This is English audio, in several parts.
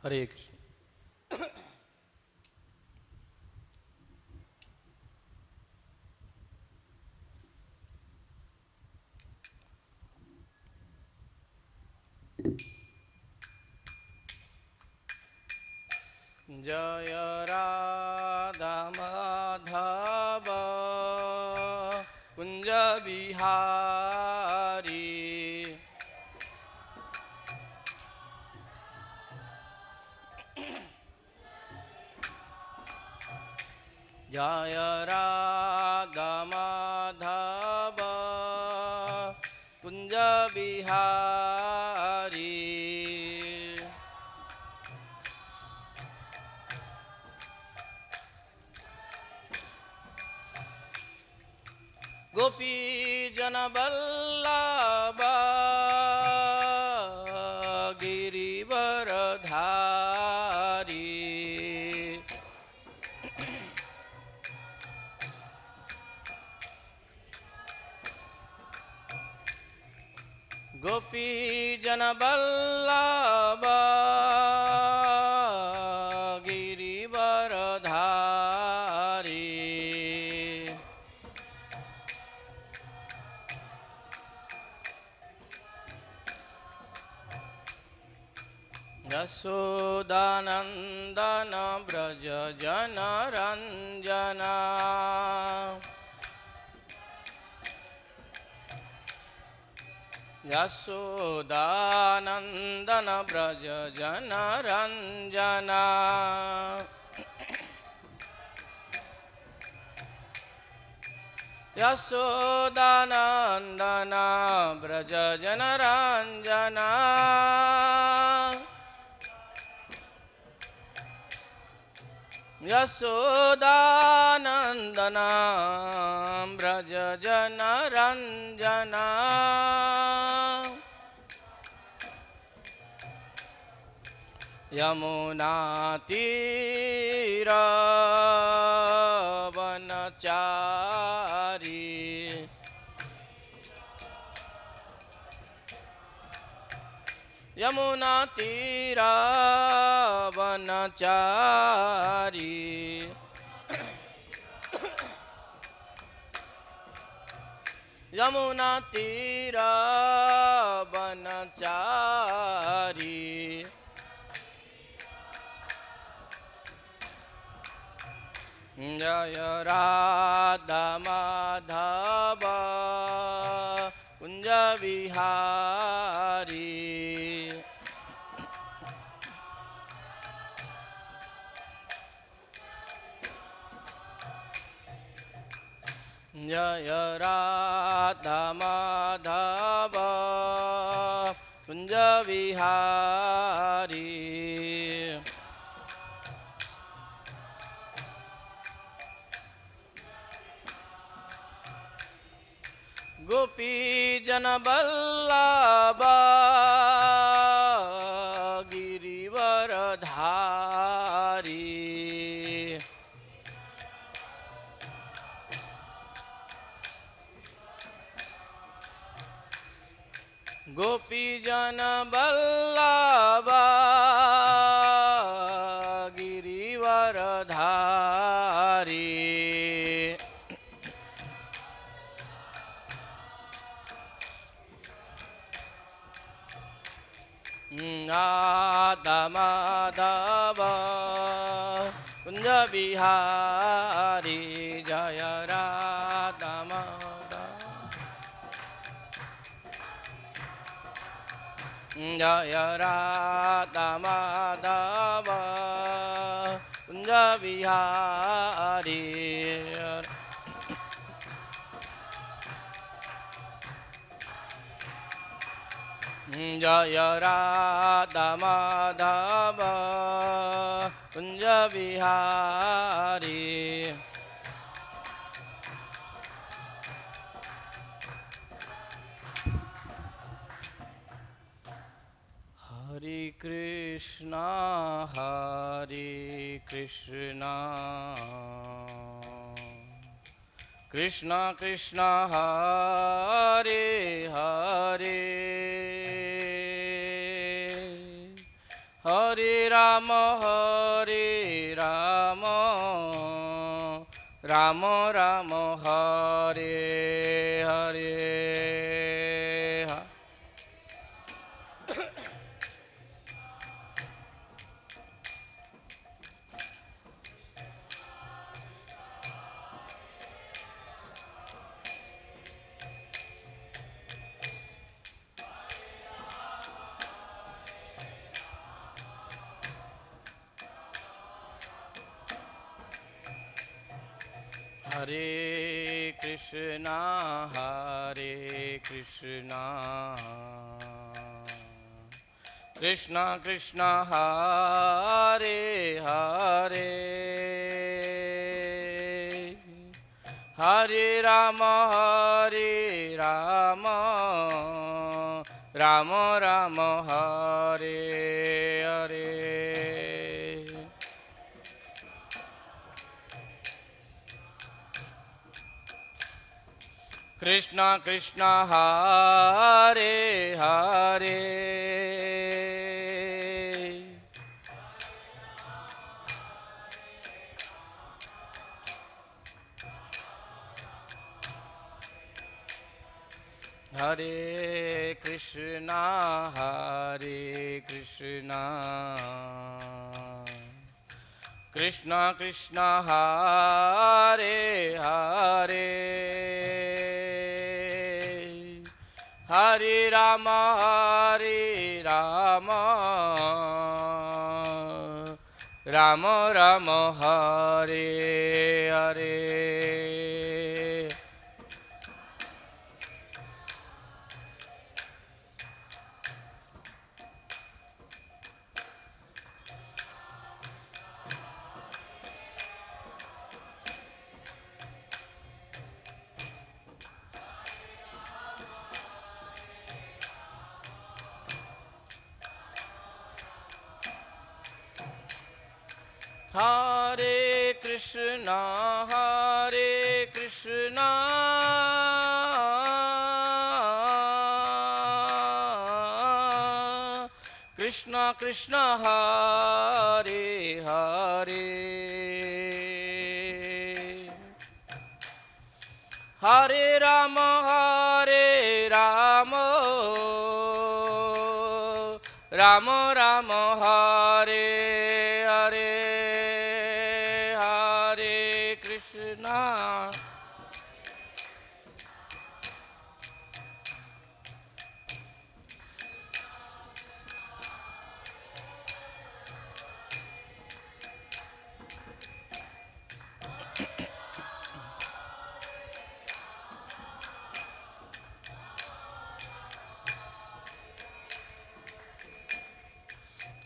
हरे कृष्ण। जय राधा माधव कुंज बिहारी, जय राधा माधव कुंज बिहारी। गोपी जन वल्लभ गिरिवरधारी, गोपी जन वल्लभ गिरिवरधारी। यशोदानंदन ब्रज जन रंजना, यशोदानंदन ब्रज जन रंजना। यशोदानंदन ब्रज जन रंजना, यशोदानंदन ब्रज जन रंजना। यमुना तीर वनचारी, यमुना तीर वनचारी। यमुना तीर वनचारी। जय राधा माधव कुंज बिहारी, जय राधा माधव कुंज बिहारी। गोपी जन वल्लभ गिरिवरधारी, गोपी जन वल्लभ गिरिवरधारी। राधा माधव कुंज बिहारी, जय राधा माधव, जय राधा माधव कुंज बिहारी। जय राधा माधव कुंज बिहारी। हरे Krishna Krishna Krishna Hare Hare, Hare Rama Rama Rama Hare Hare. Hare Krishna Krishna Krishna Hare Hare Hare Rama Rama Rama Hare Hare. Krishna Krishna Hare Hare Hare Krishna Krishna Krishna Hare Hare Hare Rama Rama Rama Hare Hare. Hare Krishna Krishna Krishna Hare Hare Hare Rama Rama Rama Hare Hare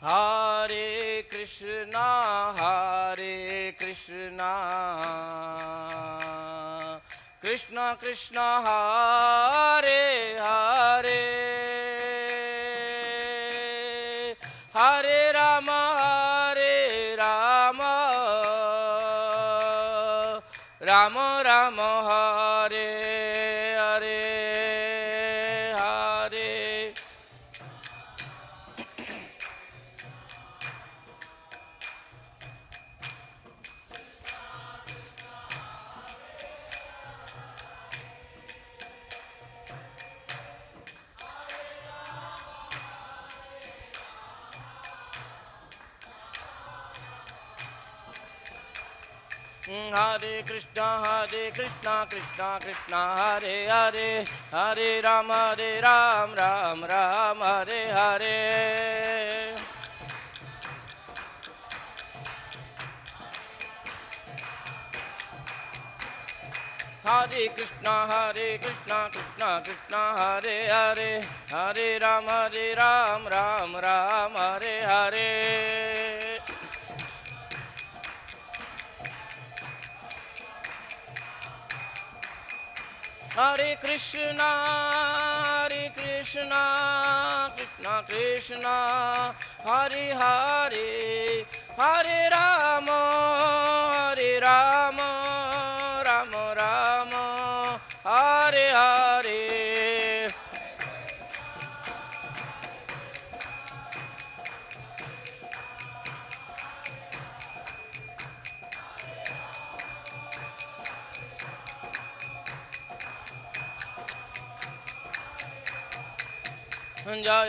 Hare Krishna Hare Krishna Krishna Krishna Hare Hare Hare Rama Rama Rama Hare Hare Hare. Hare Krishna Krishna Krishna Hare Hare Hare Rama Rama Hare Hare. Hare Krishna Krishna Krishna Hare Hare Hare Rama Rama Hare Hare. Hare Krishna Krishna Krishna Hare Hare Hare Rama Rama Rama Hare Hare.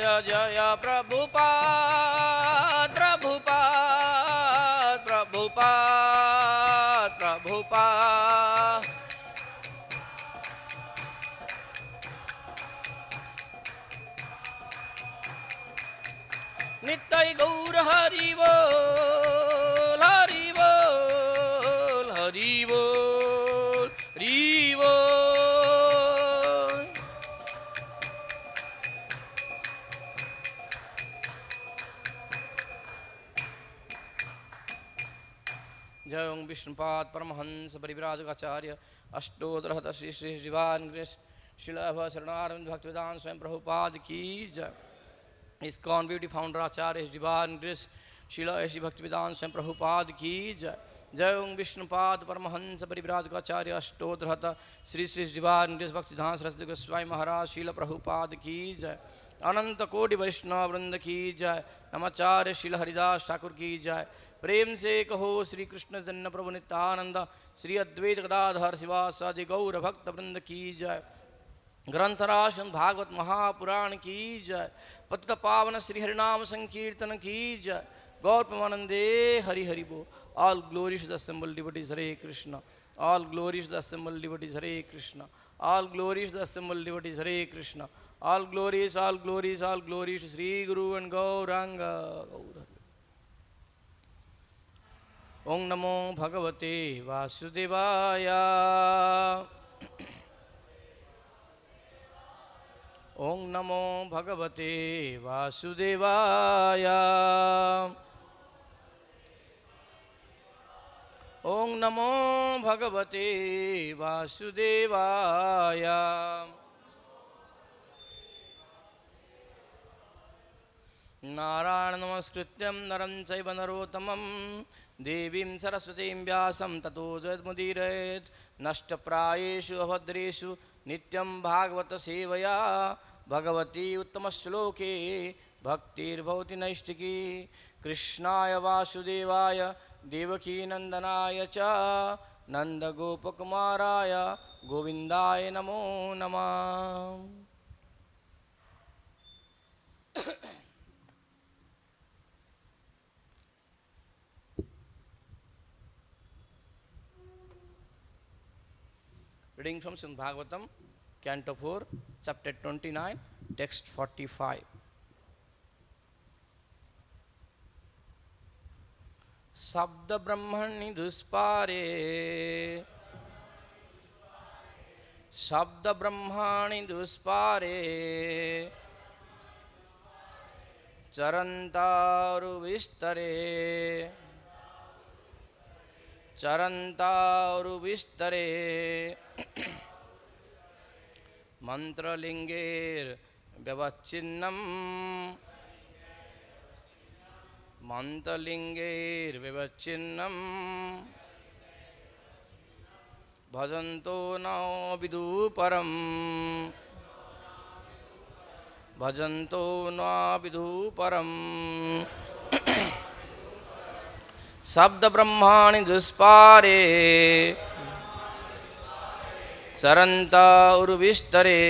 जय जय प्रभुपाद प्रभुपाद प्रभुपाद प्रभुपाद। नित्य गौर हरि बोल हरि बोल हरि बोल हरि बोल। जय ओं विष्णुपाद परमहंस परिव्राजकाचार्य अष्टोत्तरहत श्री श्री जीवान शिलाभ शरणारविंद भक्तिवेदांत स्वयं प्रभुपाद की जय। ISKCON ब्यूटी फाउंडर आचार्य डिवाइन ग्रेस शिला ऐसी भक्तिवेदांत स्वयं प्रभुपाद की जय। जय ओं विष्णुपाद परमहंस परिव्राजकाचार्य अष्टोत्तरहत श्री श्री डिवाइन ग्रेस भक्तिधाम सरस्वती गोस्वामी महाराज शील प्रभुपाद की जय। अनंत कोटि वैष्णव वृंद की जय। नमाचार्य शील हरिदास ठाकुर की जय। प्रेम से कहो श्री कृष्ण जन्म प्रभु नित्यानंद श्री अद्वैत गदाधर शिवासादि गौर भक्त वृंद की जय। ग्रंथराशन भागवत महापुराण की जय। पतित पावन श्री हरिनाम संकीर्तन की जय। गौर प्रेमानंदे हरि हरि बोल। All glories the assembled devotees Hare Krishna. All glories the assembled devotees Hare Krishna. All glories the assembled devotees Hare Krishna. All glories, all glories, all glories to Sri Guru and Gauranga. Om Namo Bhagavate Vasudevaya. Om Namo Bhagavate Vasudevaya. Om Namo Bhagavate Vasudevaya. Narayana namaskrityam naram chaiva narottamam devim saraswatim vyasam tato jayadmudirayet nashtaprayeshu abhadreshu नित्यं भागवत सेवया भगवती उत्तम श्लोके भक्तिर्भवति नैष्टिकी। कृष्णाय वासुदेवाय देवकी नंदनाय च नंदगोपकुमाराय गोविंदाय नमो नमः। Reading from Srimad Bhagavatam, Canto 4, Chapter 29, Text 45. Sabda Brahmani Duspare, Sabda Brahmani Duspare, Charantaru Vistare, Charantaru Vistare. मंत्रलिंगेर व्यवच्छिन्नम मंत्रलिंगेर व्यवच्छिन्नम भजन्तो न विदुपरम भजन्तो न विदुपरम। शब्द ब्रह्माणि दुष्पारे चरन्ता उर्विष्टरे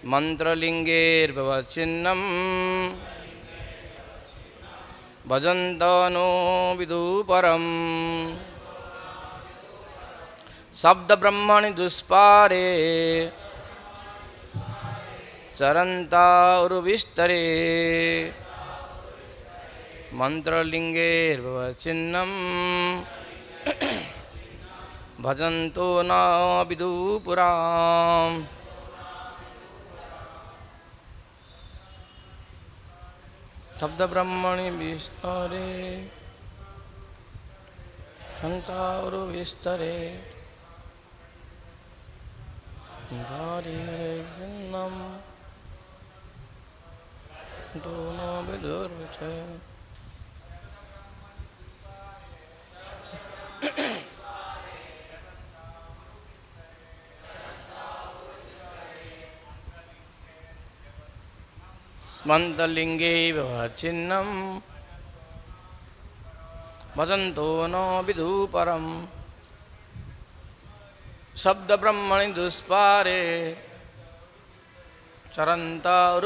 मंत्रलिंगेर्भवच्छिन्नं भजन्तो नो विदुपरम्। शब्द ब्रह्मणि दुष्पारे चरन्ता उर्विष्टरे मंत्रलिंगेर्भवच्छिन्नं भजन्तो न विदुपुराम्। शब्द ब्रह्मणि विस्तरे संतारु विस्तरे धारिणं दोनो विदुर्वचे। मंत्रलिंगे व्यवच्छिन्नं भजन्तो नो विदुपरम्। शब्द ब्रह्मणि दुष्पारे Charanta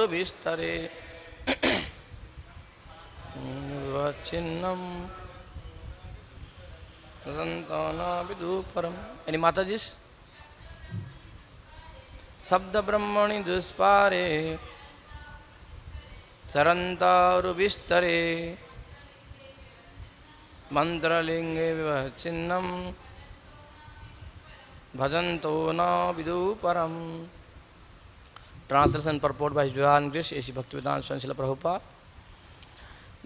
Chinnam Santana Viduparam. Any Matajis? Sabda Brahmani Duspare Saranta Rubistare Mantralinge Vivachinnam Bhajanto na Viduparam. Translation and purport by Johann Grish, A.C. Bhaktivedanta Swami Srila Prabhupada.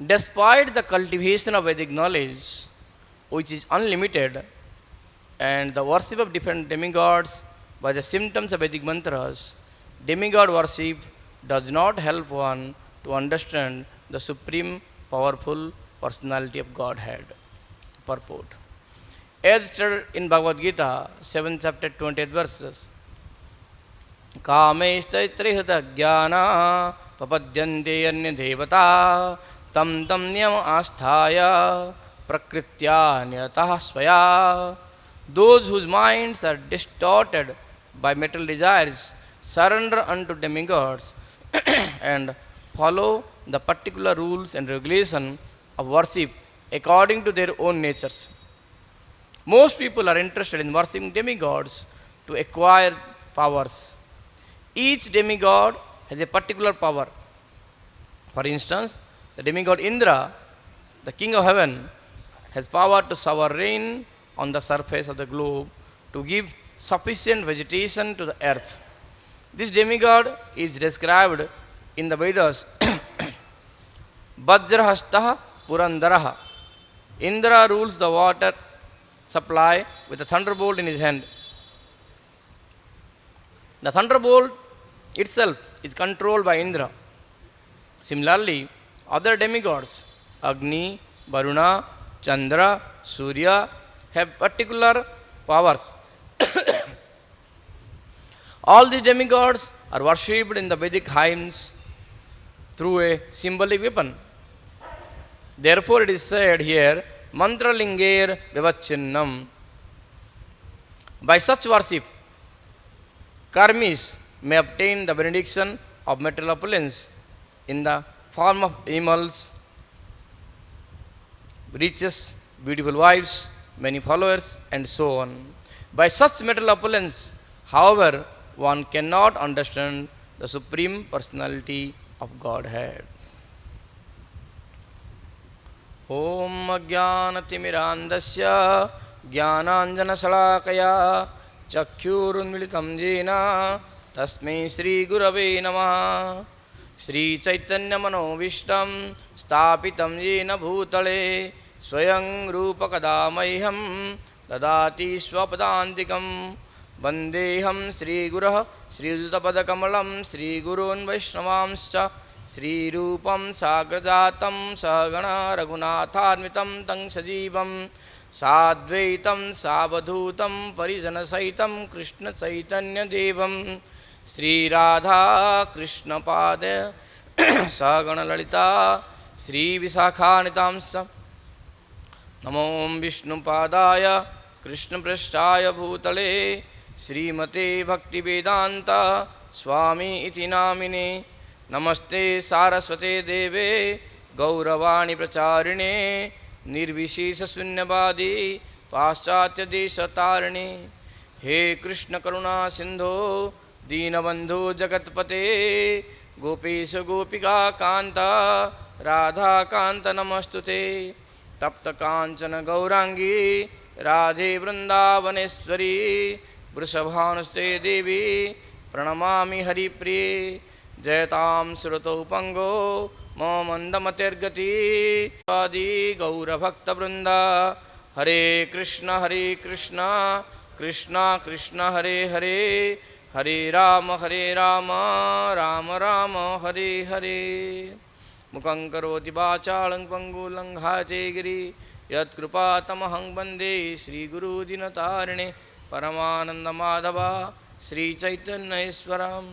Despite the cultivation of Vedic knowledge, which is unlimited, and the worship of different demigods by the symptoms of Vedic mantras, demigod worship does not help one to understand the supreme, powerful personality of Godhead. Purport. As stated in Bhagavad Gita, 7th chapter, 20th verses, Kameshtaithrihata jnana papadyante anya devata tam tam niyam asthaya prakritya niyatah svaya. Those whose minds are distorted by material desires surrender unto demigods and follow the particular rules and regulations of worship according to their own natures. Most people are interested in worshipping demigods to acquire powers. Each demigod has a particular power. For instance, the demigod Indra, the king of heaven, has power to shower rain on the surface of the globe to give sufficient vegetation to the earth. This demigod is described in the Vedas Vajrahastaha Purandaraha. Indra rules the water supply with a thunderbolt in his hand. The thunderbolt itself is controlled by Indra. Similarly, other demigods, Agni, Varuna, Chandra, Surya, have particular powers. All these demigods are worshipped in the Vedic hymns through a symbolic weapon. Therefore, it is said here, Mantralinger Vivachinnam. By such worship, karmis may obtain the benediction of material opulence in the form of animals, riches, beautiful wives, many followers, and so on. By such material opulence, however, one cannot understand the supreme personality of Godhead. Om Ajnanatimirandasya Jnananjana Salakaya Chakhyurunmilitam Jena Tasmai Sri Gurave Namah. Sri Chaitanya Manovishtam Stapitam Jena Bhutale Swayam Rupakadamayham Dadati Swapadantikam Vandeham Sri Gurah Sri Jutapadakamalam Sri Gurun Vaishnavamscha Sri Rupam Sagradatam Sagana Raghunatharmitam Tang Sajivam Sadvaitam Savadhutam Parijana Saitam Krishna Chaitanya Devam Sri Radha Krishna Pade Sagana Lalita Sri Visakhanitamsa Namo Vishnu Padaya Krishna Prasthaya Bhutale Srimate Bhakti Vedanta Swami Iti Namine Namaste Saraswate Deve Gauravani Pracharine Nirvishesha Sunyavadi Paschatya Desha Tarine. He Krishna Karuna Sindho Deenabandhu Jagatpate Gopesha Gopika Kanta Radha Kanta Namastute Tapta Kanchana Gaurangi Radhe Vrindavaneshwari Vrishabhanuste Devi Pranamami Hari Priye Jayatam Surato Pango Mamandamatergati Adi Gaura Bhakta Vrinda Hare Krishna Krishna Krishna Hare Hare Hare Rama Rama Rama Hare Hare Mukhaṁ karoti vācālaṁ pangulang bhāte giri Yat krupātamahang bande Sri Guru Dinatarine Paramananda Madhava Sri Chaitanya Iswaram.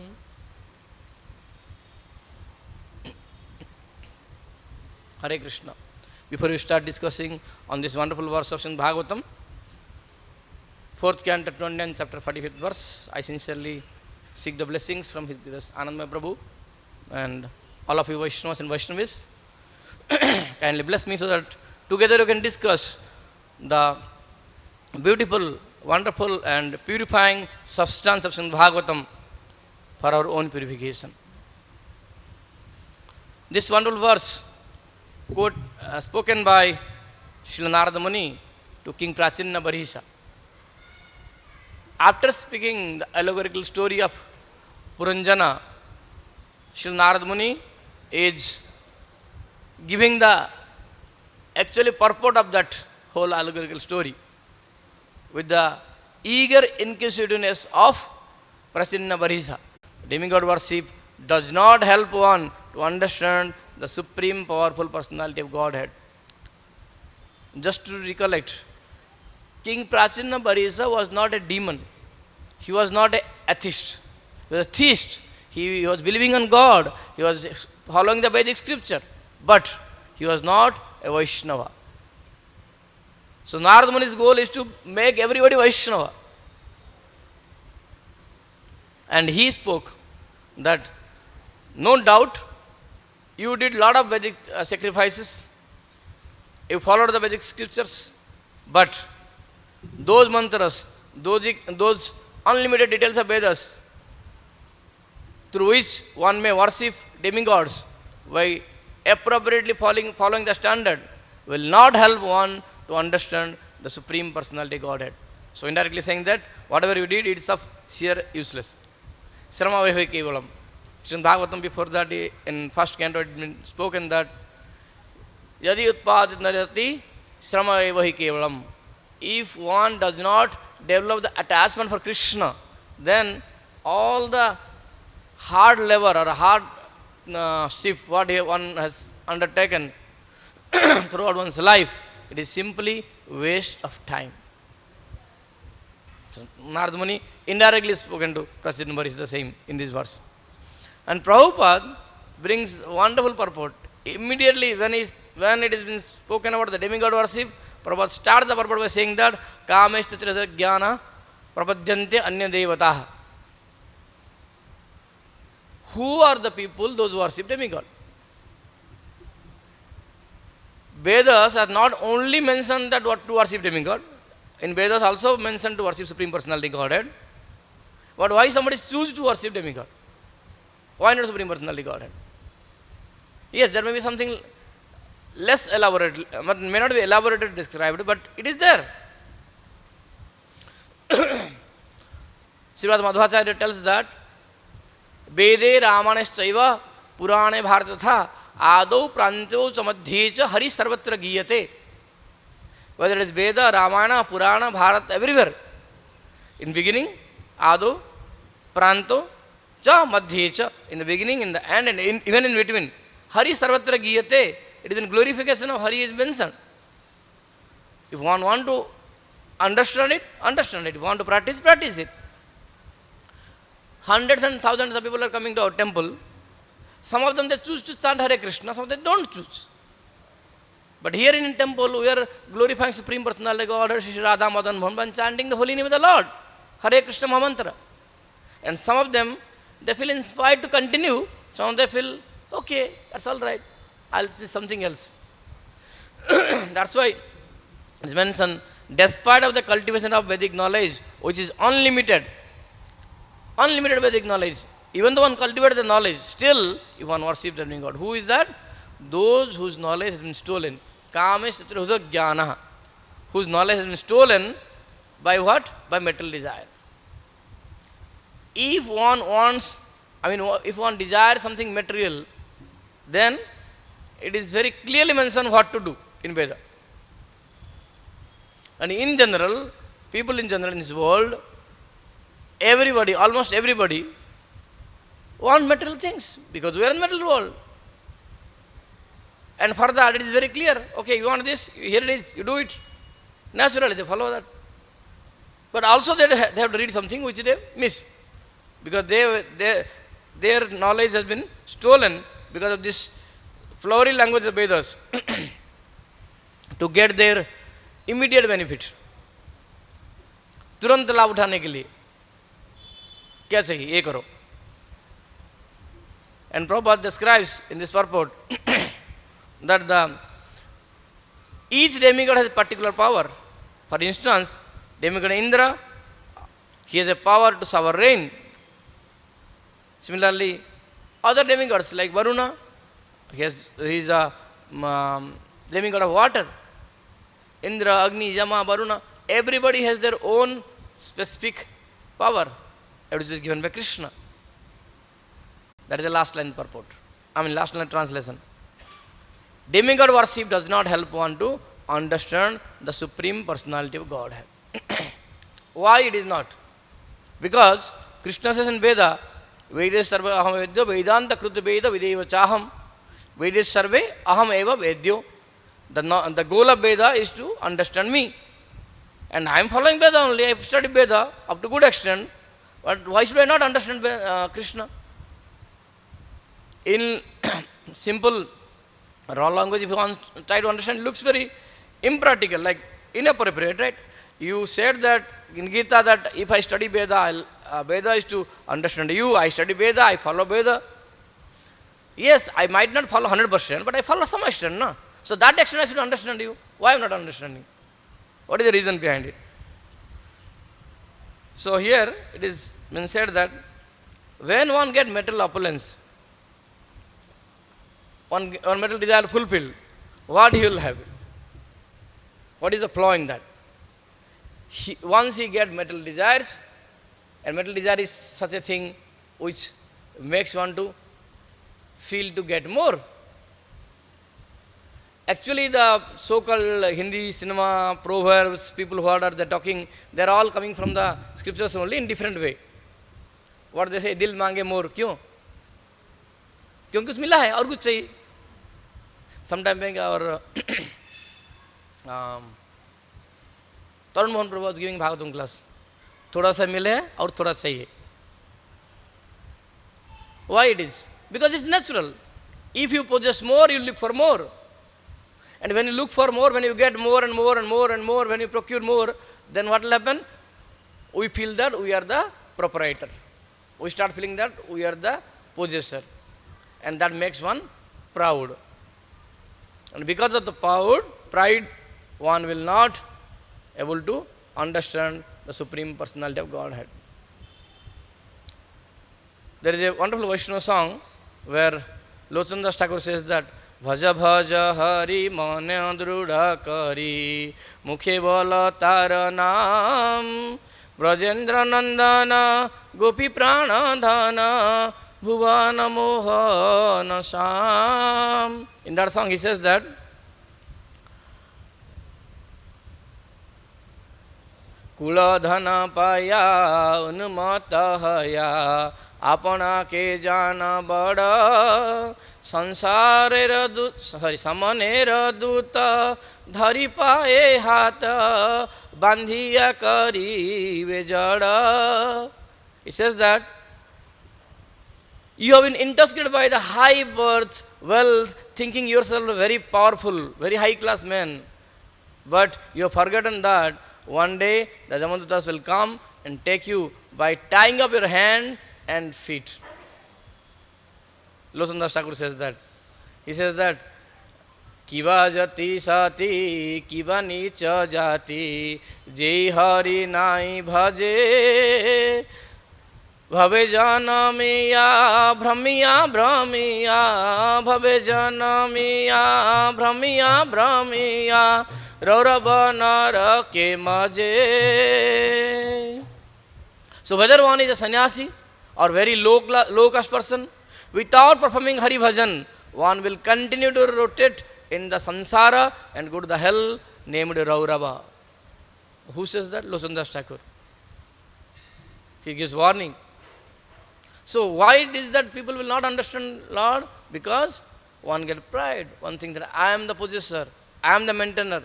Hare Krishna. Before we start discussing on this wonderful verse of Srimad Bhagavatam, 4th canto 29th chapter 45th verse, I sincerely seek the blessings from His grace, Anandamaya Prabhu, and all of you Vaishnavas and Vaishnavis. Kindly bless me so that together we can discuss the beautiful, wonderful and purifying substance of Srimad Bhagavatam for our own purification. This wonderful verse spoken by Srila Narada Muni to King Prachinna Barhisha. After speaking the allegorical story of Puranjana, Srila Narada Muni is giving the actually purport of that whole allegorical story with the eager inquisitiveness of Prachinna Barhisha. Demigod worship does not help one to understand the supreme powerful personality of Godhead. Just to recollect, King Prachinna Barhisha was not a demon. He was not an atheist. He was a theist. He was believing on God. He was following the Vedic scripture. But he was not a Vaishnava. So Narada Muni's goal is to make everybody Vaishnava. And he spoke that no doubt you did lot of Vedic sacrifices. You followed the Vedic scriptures. But those mantras, those unlimited details of Vedas, through which one may worship demigods by appropriately following the standard, will not help one to understand the Supreme Personality Godhead. So indirectly saying that whatever you did, it is of sheer useless. Srama Vaivai Kevalam. Srimad Bhagavatam before that in first canto it had been spoken that Yadi Utpadit Narati Srama Vaivai Kevalam. If one does not develop the attachment for Krishna, then all the hard labor or hard shift what one has undertaken throughout one's life, it is simply waste of time. So Narada Muni indirectly spoken to Prachinna Barhisha the same in this verse. And Prabhupada brings wonderful purport. Immediately when it has been spoken about the demigod worship, Prabhupada starts the purport by saying that Kameshta Trisa Jnana Prapadyante Anya Devataha. Who are the people? Those who worship demigod. Vedas are not only mentioned that what to worship demigod. In Vedas also mentioned to worship Supreme Personality Godhead. But why somebody choose to worship demigod? Why not Supreme Personality Godhead? Yes, there may be something less elaborate, may not be elaborately described, but it is there. Srimad Madhvacharya tells that Vede Ramaneschaiva Purane Bharatatha Adau Pranto Chamadhyecha Hari Sarvatra Giyate. Whether it is Veda, Ramayana, Purana, Bharat, everywhere. In beginning, Adau, Pranto, Cha Madhyecha. In the beginning, in the end, and even in between. Hari Sarvatra Giyate. It is in glorification of Hari is mentioned. If one want to understand it, understand it. If you want to practice, practice it. Hundreds and thousands of people are coming to our temple. Some of them they choose to chant Hare Krishna, some of them don't choose. But here in temple we are glorifying Supreme Personality God, Shri Radha Madan Mohan, chanting the holy name of the Lord, Hare Krishna Mahamantra. And some of them they feel inspired to continue, some of them feel, okay, that's all right, I'll see something else. That's why it's mentioned, despite of the cultivation of Vedic knowledge, which is unlimited Vedic knowledge, even though one cultivates the knowledge, still if one worships the living God. Who is that? Those whose knowledge has been stolen. Kamesh Tatrihuda Jnana. Whose knowledge has been stolen by what? By material desire. If one wants, if one desires something material, then it is very clearly mentioned what to do in Veda. And in general, people in general in this world, everybody, almost everybody, want material things because we are in the material world. And for that, it is very clear. Okay, you want this, here it is, you do it. Naturally, they follow that. But also they have to read something which they miss. Because their knowledge has been stolen because of this flowery language of Vedas to get their immediate benefit. तुरंत लाभ उठाने के लिए क्या चाहिए ये करो. And Prabhupada describes in this purport that each demigod has a particular power. For instance, demigod Indra, he has a power to shower rain. Similarly, other demigods like Varuna, he is a demigod of water. Indra, Agni, Yama, Varuna, everybody has their own specific power. Everything is given by Krishna. That is the last line purport. Last line translation. Demigod worship does not help one to understand the Supreme Personality of Godhead. Why it is not? Because Krishna says in Veda, Vedes sarve aham vedyo, Vedanta krut veda videva chaham. Vedes sarve aham eva vedyo. The goal of Veda is to understand me. And I am following Veda only, I have studied Veda up to good extent. But why should I not understand Krishna? In simple raw language, if you want try to understand, it looks very impractical, like inappropriate, right? You said that in Gita that if I study Veda, Veda is to understand you, I study Veda, I follow Veda. Yes, I might not follow 100%, but I follow some extent, no? So that extent I should understand you. Why I am not understanding? What is the reason behind it? So here it is been said that when one gets material opulence, one material desire fulfilled, what he will have? What is the flaw in that? Once he gets material desires, and material desire is such a thing which makes one to feel to get more. Actually, the so-called Hindi cinema proverbs, people who are there talking, they are all coming from the scriptures only in different way. What they say, दिल मांगे मोर, क्यों? क्यों कुछ मिला है और कुछ चाहिए. Sometime back our Tarun Mohan Prabhu was giving Bhagavatam class. थोड़ा सा मिले है और थोड़ा चाहिए. Why it is? Because it's natural. If you possess more, you look for more. And when you look for more, when you get more and more and more and more, when you procure more, then what will happen? We feel that we are the proprietor. We start feeling that we are the possessor. And that makes one proud. And because of the pride, one will not able to understand the Supreme Personality of Godhead. There is a wonderful Vaishnava song where Lochan Das Thakur says that Bhaja bhaja hari mane drudha kari mukhe bola tara naam Brajendra nandana gopi prana dhana bhuvana mohana sham. In that song he says that Kula dhana paya unmata haya apana ke jana bada संसारेर समनेर दूत धरी पाए हाथ बांधिया करीबे जड़. He says that you have been intoxicated by the high birth, wealth, thinking yourself a very powerful, very high class man. But you have forgotten that one day the Jamadutas will come and take you by tying up your hand and feet. Lochan Das Thakur says that. He says that Kiva jati sati, kiva nicha jati, jai hari nai bhaje, bhave janamiya brahmiya brahmiya, bhave janamiya brahmiya brahmiya, raurava narake maje. So whether one is a sannyasi or very low caste person, without performing Hari Bhajan, one will continue to rotate in the samsara and go to the hell named Raurava. Who says that? Lochan Das Thakur. He gives warning. So why it is that people will not understand Lord? Because one gets pride. One thinks that I am the possessor, I am the maintainer.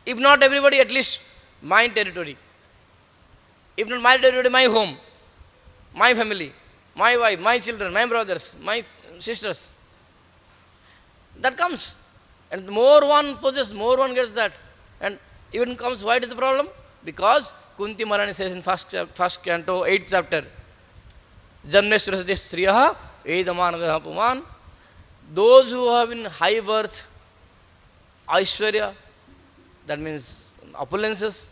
If not everybody, at least my territory. If not my territory, my home, my family, my wife, my children, my brothers, my sisters. That comes. And the more one possesses, more one gets that. And even comes, why is the problem? Because Kunti Maharani says in first canto, 8th chapter, Janneshrasati Sriyaha Edamanagaha Puman. Those who have in high birth, Aishwarya, that means opulences,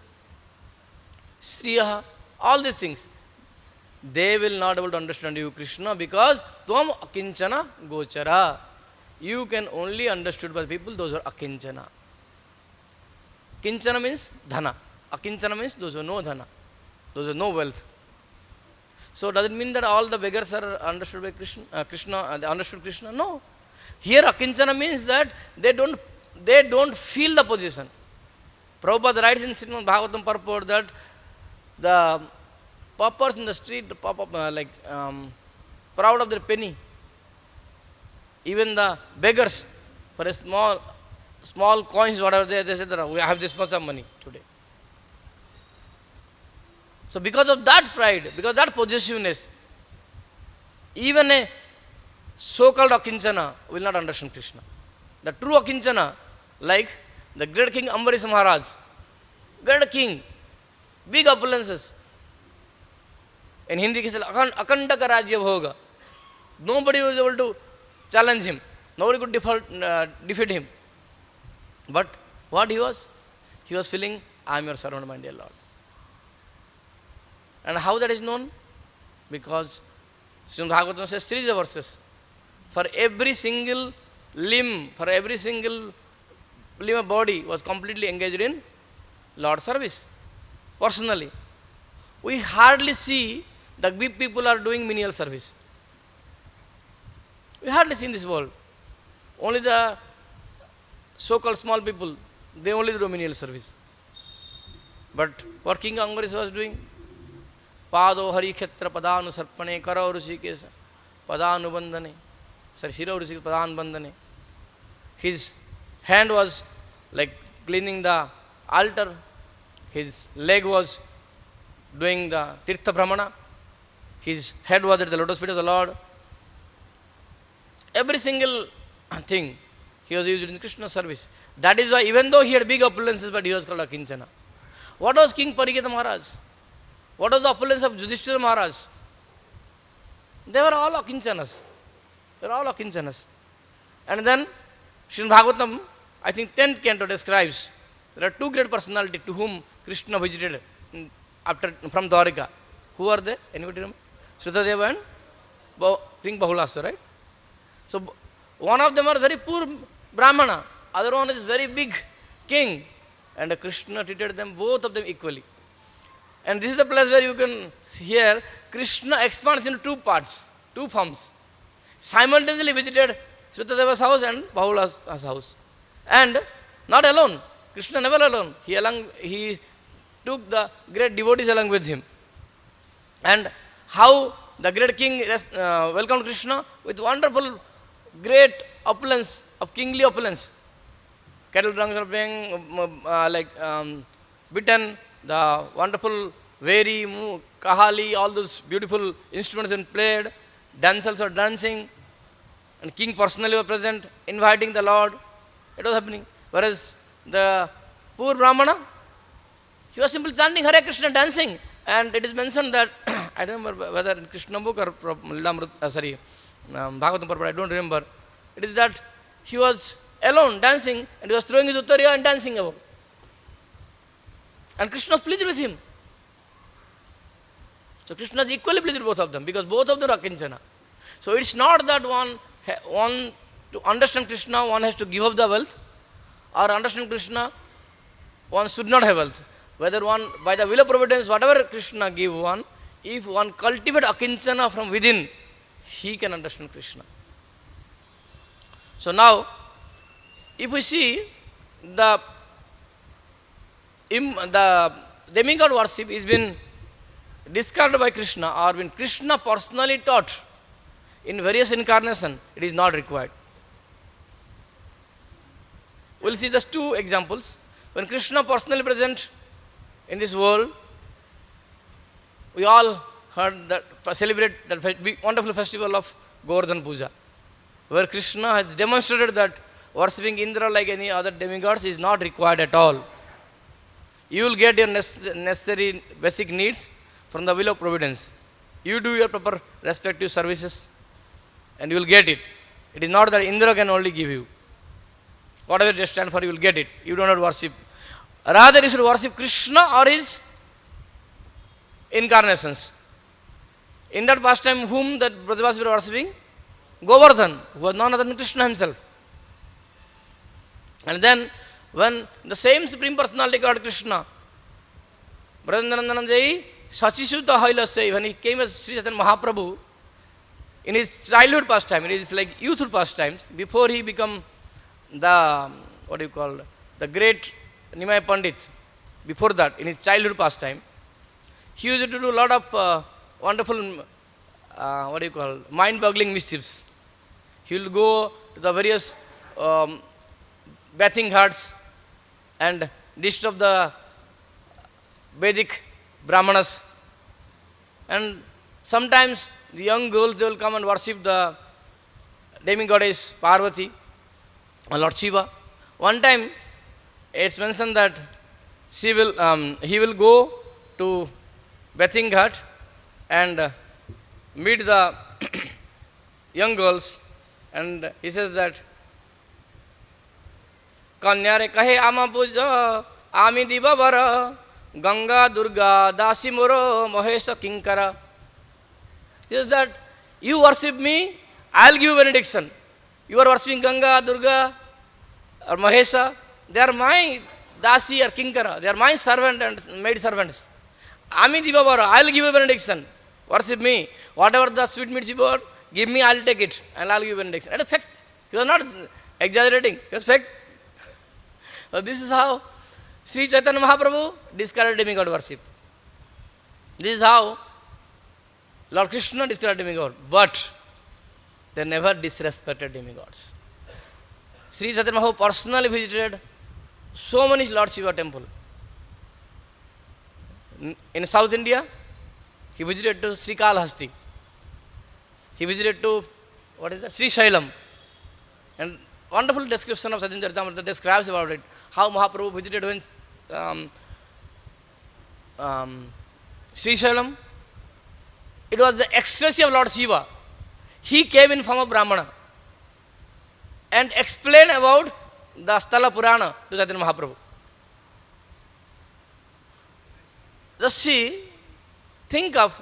Sriyaha, all these things, they will not able to understand you, Krishna, because Tvam Akinchana Gochara. You can only understood by people those who are Akinchana. Kinchana means Dhana. Akinchana means those who know Dhana, those who know wealth. So does it mean that all the beggars are understood by Krishna? They understood Krishna? No. Here Akinchana means that they don't feel the position. Prabhupada writes in Srimad Bhagavatam purport that the paupers in the street, proud of their penny. Even the beggars, for a small coins, whatever they say that we have this much of money today. So because of that pride, because of that possessiveness, even a so-called Akinchana will not understand Krishna. The true Akinchana, like the great king Ambarish Maharaj, great king, big opulences. In Hindi, he says, Akantaka Rajya Bhoga. Nobody was able to challenge him. Nobody could defeat him. But what he was? He was feeling, I am your servant, my dear Lord. And how that is known? Because Srimad Bhagavatam says series of verses. For every single limb of body was completely engaged in Lord service. Personally. We hardly see the big people are doing menial service. We hardly see in this world. Only the so-called small people, they only do menial service. But what King Ambarish was doing? Pado Hari Khetra Padanu Sarpane Karo Rushikesa Padanu Bandane Sir Shiro Rushik Padan Bandane. His hand was like cleaning the altar. His leg was doing the Tirtha Brahmana. His head was at the lotus feet of the Lord. Every single thing he was used in Krishna service. That is why even though he had big opulences, but he was called Akinchana. What was King Parikshita Maharaj? What was the opulence of Yudhishthira Maharaj? They were all Akinchanas. They were all Akinchanas. And then Srimad Bhagavatam, I think 10th canto describes, there are two great personalities to whom Krishna visited from Dwarika. Who are they? Anybody remember? Sritadeva and King Bahulasa, right? So one of them are very poor Brahmana, other one is very big king. And Krishna treated them, both of them equally. And this is the place where you can hear Krishna expands into two parts, two forms. Simultaneously visited Sritadeva's house and Bahula's house. And not alone. Krishna never alone. He took the great devotees along with him. And how the great king welcomed Krishna with wonderful, great opulence, of kingly opulence. Cattle drunks are being bitten, the wonderful Veri, Kahali, all those beautiful instruments and played, dancers are dancing, and king personally was present, inviting the Lord. It was happening. Whereas the poor Brahmana, he was simply chanting Hare Krishna, dancing. And it is mentioned that, I don't remember whether in Krishna book or Bhagavatam Purport, I don't remember. It is that he was alone dancing and he was throwing his uttariya and dancing above. And Krishna was pleased with him. So Krishna is equally pleased with both of them because both of them are Akinchana. So it's not that one to understand Krishna, one has to give up the wealth, or understand Krishna, one should not have wealth. Whether one, by the will of providence, whatever Krishna give one, if one cultivate Akinchana from within, he can understand Krishna. So now, if we see the demigod worship is been discarded by Krishna or when Krishna personally taught in various incarnations, it is not required. We will see just two examples. When Krishna personally present in this world, we all heard that celebrate that big, wonderful festival of Govardhan Puja, where Krishna has demonstrated that worshipping Indra like any other demigods is not required at all. You will get your necessary basic needs from the will of providence. You do your proper respective services and you will get it. It is not that Indra can only give you. Whatever you stand for, you will get it. You do not worship. Rather, you should worship Krishna or his incarnations. In that pastime, whom that Brajavasi were worshipping? Govardhan, who was none other than Krishna himself. And then, when the same Supreme Personality called Krishna, Brajandanandananjayi, Sachisuddha Hailasai, when he came as Sri Chaitanya Mahaprabhu, in his childhood pastime, in his like youthful pastimes, before he become the, the great Nimai Pandit, before that, in his childhood pastime, he used to do a lot of wonderful, mind-boggling mischiefs. He will go to the various bathing huts and disturb the Vedic Brahmanas. And sometimes the young girls, they will come and worship the demigoddess Parvati, or Lord Shiva. One time, it's mentioned that he will go to bathing hut and meet the young girls, and he says that Kanyare kahe ama puja ami dibavara Ganga Durga Dasi Moro Mahesha Kinkara. He says that you worship me, I will give you benediction. You are worshipping Ganga, Durga or Mahesha, they are my Dasi or Kinkara, they are my servant and maid servants. Ami dibavara, I will give you benediction. Worship me. Whatever the sweetmeats you bought, give me, I will take it and I will give you benediction. And in fact, he was not exaggerating, it was fact. So this is how Sri Chaitanya Mahaprabhu discarded demigod worship. This is how Lord Krishna discarded demigod. But they never disrespected demigods. Sri Chaitanya Mahaprabhu personally visited so many Lord Shiva temple. In South India, he visited to Sri Kalahasti. He visited to, Sri Shailam. And wonderful description of Chaitanya Charitamrita describes about it, how Mahaprabhu visited when Sri Shailam. It was the ecstasy of Lord Shiva. He came in form of Brahmana and explained about the Sthala Purana to Chaitanya Mahaprabhu. Just see, think of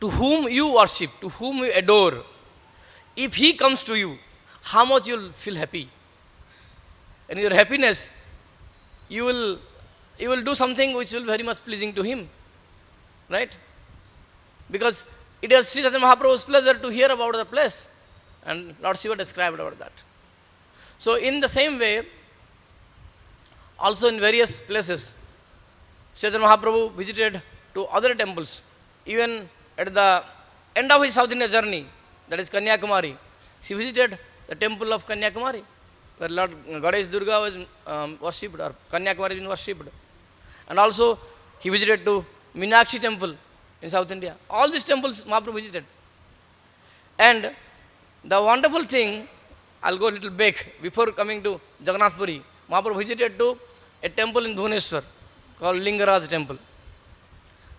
to whom you worship, to whom you adore. If he comes to you, how much you will feel happy. And your happiness, you will do something which will be very much pleasing to him. Right? Because it is Sri Chaitanya Mahaprabhu's pleasure to hear about the place. And Lord Shiva described about that. So in the same way, also in various places, Chaitanya Mahaprabhu visited to other temples. Even at the end of his South India journey, that is Kanyakumari, he visited the temple of Kanyakumari, where Lord Goddess Durga was worshipped, or Kanyakumari has been worshipped. And also he visited to Meenakshi temple in South India. All these temples Mahaprabhu visited. And the wonderful thing, I'll go a little back, before coming to Jagannath Puri, Mahaprabhu visited to a temple in Bhubaneswar called Lingaraj temple.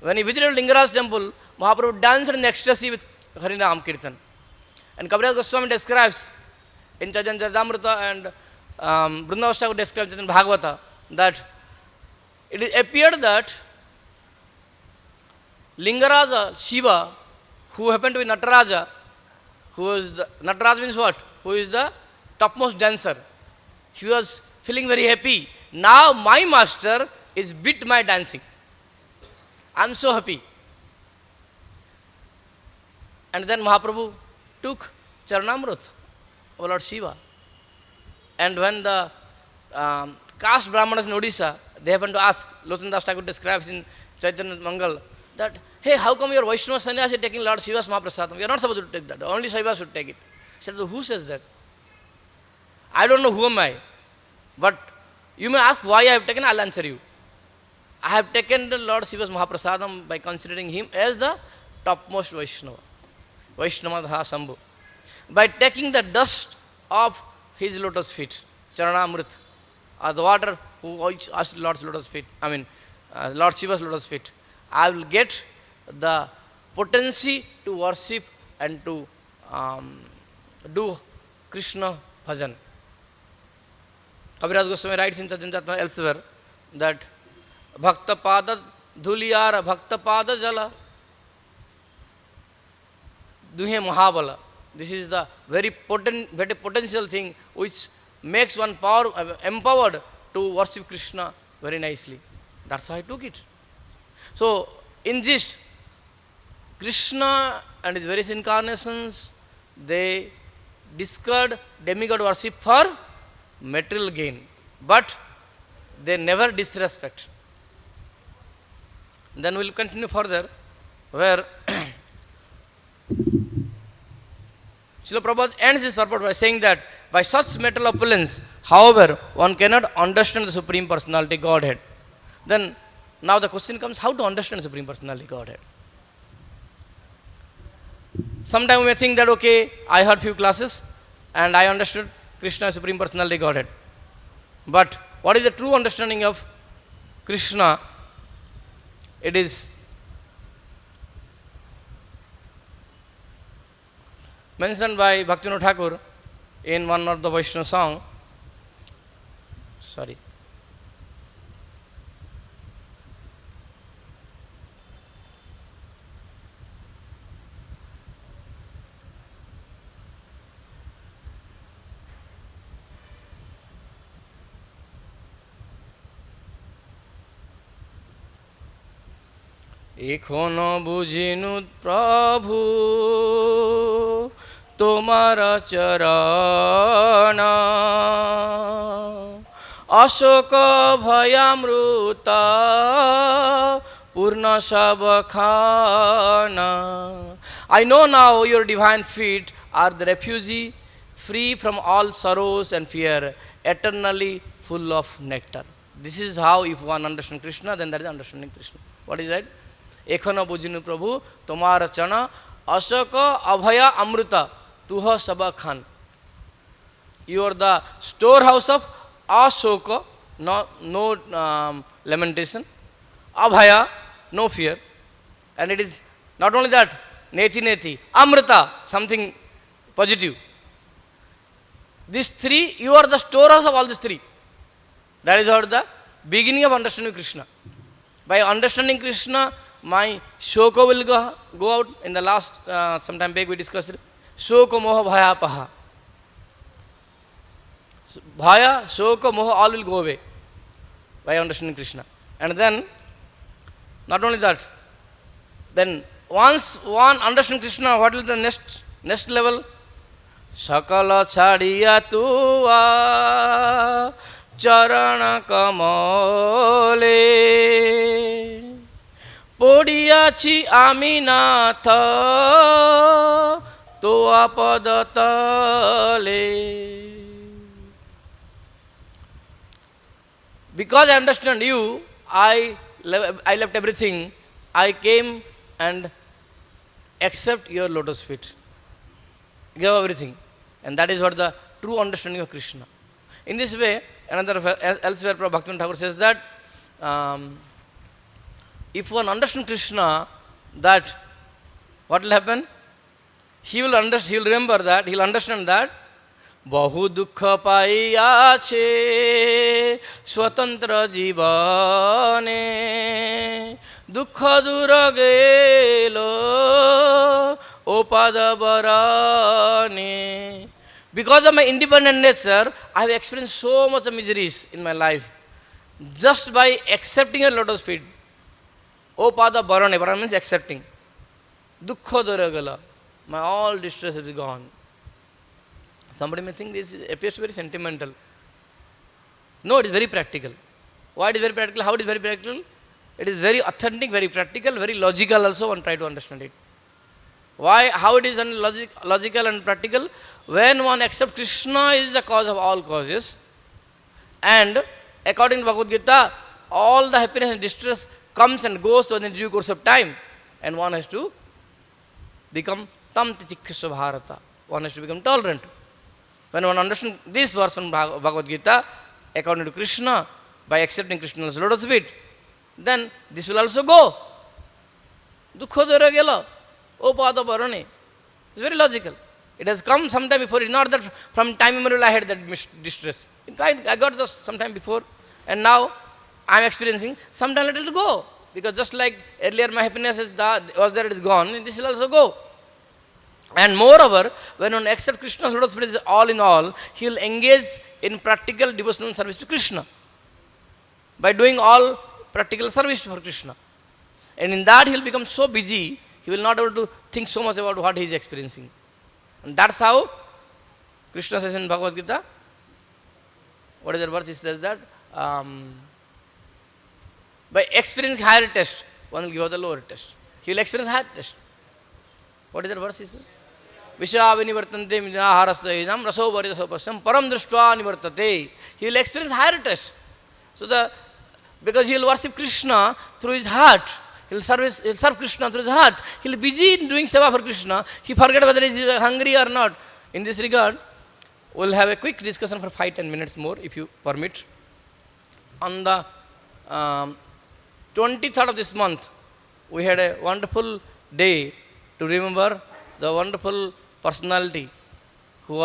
When he visited Lingaraj temple, Mahaprabhu danced in ecstasy with Harinam Kirtan. And Kaviraj Goswami describes in Chaitanya Charitamrita and Vrindavas Thakur describes in Bhagavata that it appeared that Lingaraja Shiva, who happened to be Nataraja, Nataraja means what? Who is the topmost dancer. He was feeling very happy. Now my master is beat my dancing. I am so happy. And then Mahaprabhu took Charanamrut of Lord Shiva. And when the caste Brahmanas in Odisha, they happened to ask, Lochana Das Thakur describes in Chaitanya Mangal, that, hey, how come your Vaishnava sannyasi is taking Lord Shiva's Mahaprasadam? We are not supposed to take that. Only Shiva should take it. He said, who says that? I don't know who am I. But you may ask why I have taken, I'll answer you. I have taken the Lord Shiva's Mahaprasadam by considering him as the topmost Vaishnava. Vaishnavadha Sambhu. By taking the dust of his lotus feet, Charanamrit, or the water who washed Lord's lotus feet, Lord Shiva's lotus feet, I will get the potency to worship and to do Krishna bhajan. Kaviraj Goswami writes in Chaitanya elsewhere that Bhakta Pada Dhuliyara Bhakta Pada Jala Duhe Mahabala. This is the very potential thing which makes one empowered to worship Krishna very nicely. That's how I took it. So, in gist, Krishna and his various incarnations, they discard demigod worship for material gain, but they never disrespect. Then we will continue further, where Srila Prabhupada ends his purport by saying that by such material opulence, however, one cannot understand the Supreme Personality Godhead. Then, now the question comes, how to understand Supreme Personality Godhead? Sometimes we may think that, okay, I heard few classes and I understood Krishna, Supreme Personality Godhead. But what is the true understanding of Krishna? It is mentioned by Bhaktivinoda Thakur in one of the Vaishnava song. Sorry. এখনো বুঝিনু প্রভু তোমার চরণ অশোক ভয়ামৃতা পূর্ণ সবখানা. I know now your divine feet are the refugee free from all sorrows and fear, eternally full of nectar. This is how, if one understands Krishna, then that is understanding Krishna. What is that? এখনো বুঝিনু প্রভু তোমার চরণ অশোক অভয়া অমৃতা তুহ সব খান. You are the storehouse of ashoka, no lamentation, abhaya, no fear, and it is not only that, neti neti, amrita, something positive. These three, you are the storehouse of all these three. That is what the beginning of understanding Krishna. By understanding Krishna, my shoko will go out. In the last, sometime back we discussed it. Shoko moha bhaya paha. Bhaya, shoko moha, all will go away by understanding Krishna. And then, not only that, then once one understands Krishna, what will the next level? Sakala chadiya tuva charana kamale পড়িয়াছি আমি নাথ তোয়া পদতলে. Because I understand you, I left everything. I came and accept your lotus feet. Give everything. And that is what the true understanding of Krishna. In this way, another elsewhere Bhaktivinoda Thakur says that if one understands Krishna, that what will happen? He will remember that, he will understand that বহু দুঃখ পাইয়াছে স্বতন্ত্র জীবনে দুঃখ দূর গেল ও পাদবরণে. Because of my independent nature, I have experienced so much of miseries in my life. Just by accepting a lotus feet, O pada barane, barane means accepting. Dukkha duragala, my all distress is gone. Somebody may think this appears very sentimental. No, it is very practical. Why it is very practical? How it is very practical? It is very authentic, very practical, very logical also, one try to understand it. Why? How it is logical and practical? When one accepts Krishna is the cause of all causes, and according to Bhagavad Gita, all the happiness and distress comes and goes within due course of time, and one has to become tam titikkhya bharata. One has to become tolerant. When one understands this verse from Bhagavad Gita, according to Krishna, by accepting Krishna's lotus feet, then this will also go. Dukkha dura gela. O Pada Parane. It's very logical. It has come sometime before. It's not that from time immemorial I had that distress. In fact, I got this sometime before, and now I am experiencing. Sometime it will go. Because just like earlier my happiness was there, it is gone, and this will also go. And moreover, when one accepts Krishna's Lord of Spirit is all in all, he will engage in practical devotional service to Krishna. By doing all practical service for Krishna. And in that he will become so busy, he will not be able to think so much about what he is experiencing. And that's how Krishna says in Bhagavad Gita, what is the verse? He says that, by experiencing higher test, one will give out the lower test. He will experience higher test. What is the verse? He says, Vishavi nivartante midinaharastayinam raso varidasopasam param drishtva nivartate. He will experience higher test. So because he will worship Krishna through his heart, he will serve Krishna through his heart. He will be busy in doing seva for Krishna. He forget whether he is hungry or not. In this regard, we will have a quick discussion for 5-10 minutes more, if you permit. On the 23rd of this month, we had a wonderful day to remember the wonderful personality who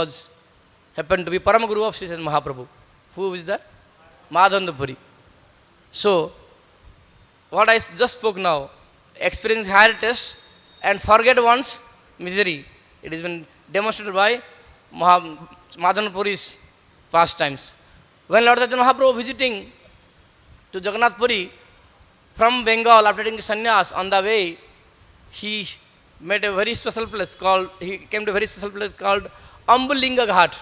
happened to be Param Guru of Sri Mahaprabhu. Who is that? Madan. So, what I just spoke now, experience higher test and forget one's misery. It has been demonstrated by Madan Puri's pastimes. When Lord Chaitanya Mahaprabhu visiting to Jagannath Puri from Bengal after taking sannyas, on the way he met a very special place called Ambulinga Ghat,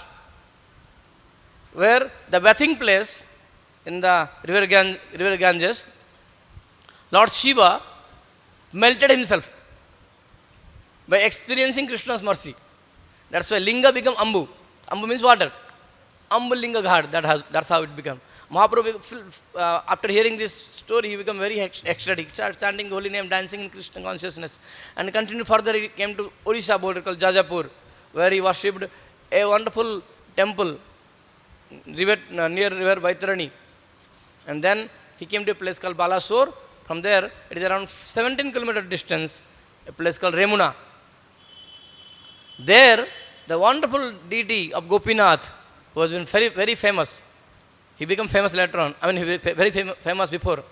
where the bathing place in the river Ganges, Lord Shiva melted himself by experiencing Krishna's mercy. That's why Linga became Ambu. Ambu means water. Ambulinga Ghat, that's how it became. Mahaprabhu, after hearing this story, he became very ecstatic. He started chanting the holy name, dancing in Krishna consciousness. And continued further, he came to Orissa border called Jajapur, where he worshipped a wonderful temple near river Vaitarani. And then he came to a place called Balasore. From there, it is around 17 kilometer distance, a place called Remuna. There, the wonderful deity of Gopinath, who has been very, very famous. He became famous later on. I mean, he was very famous before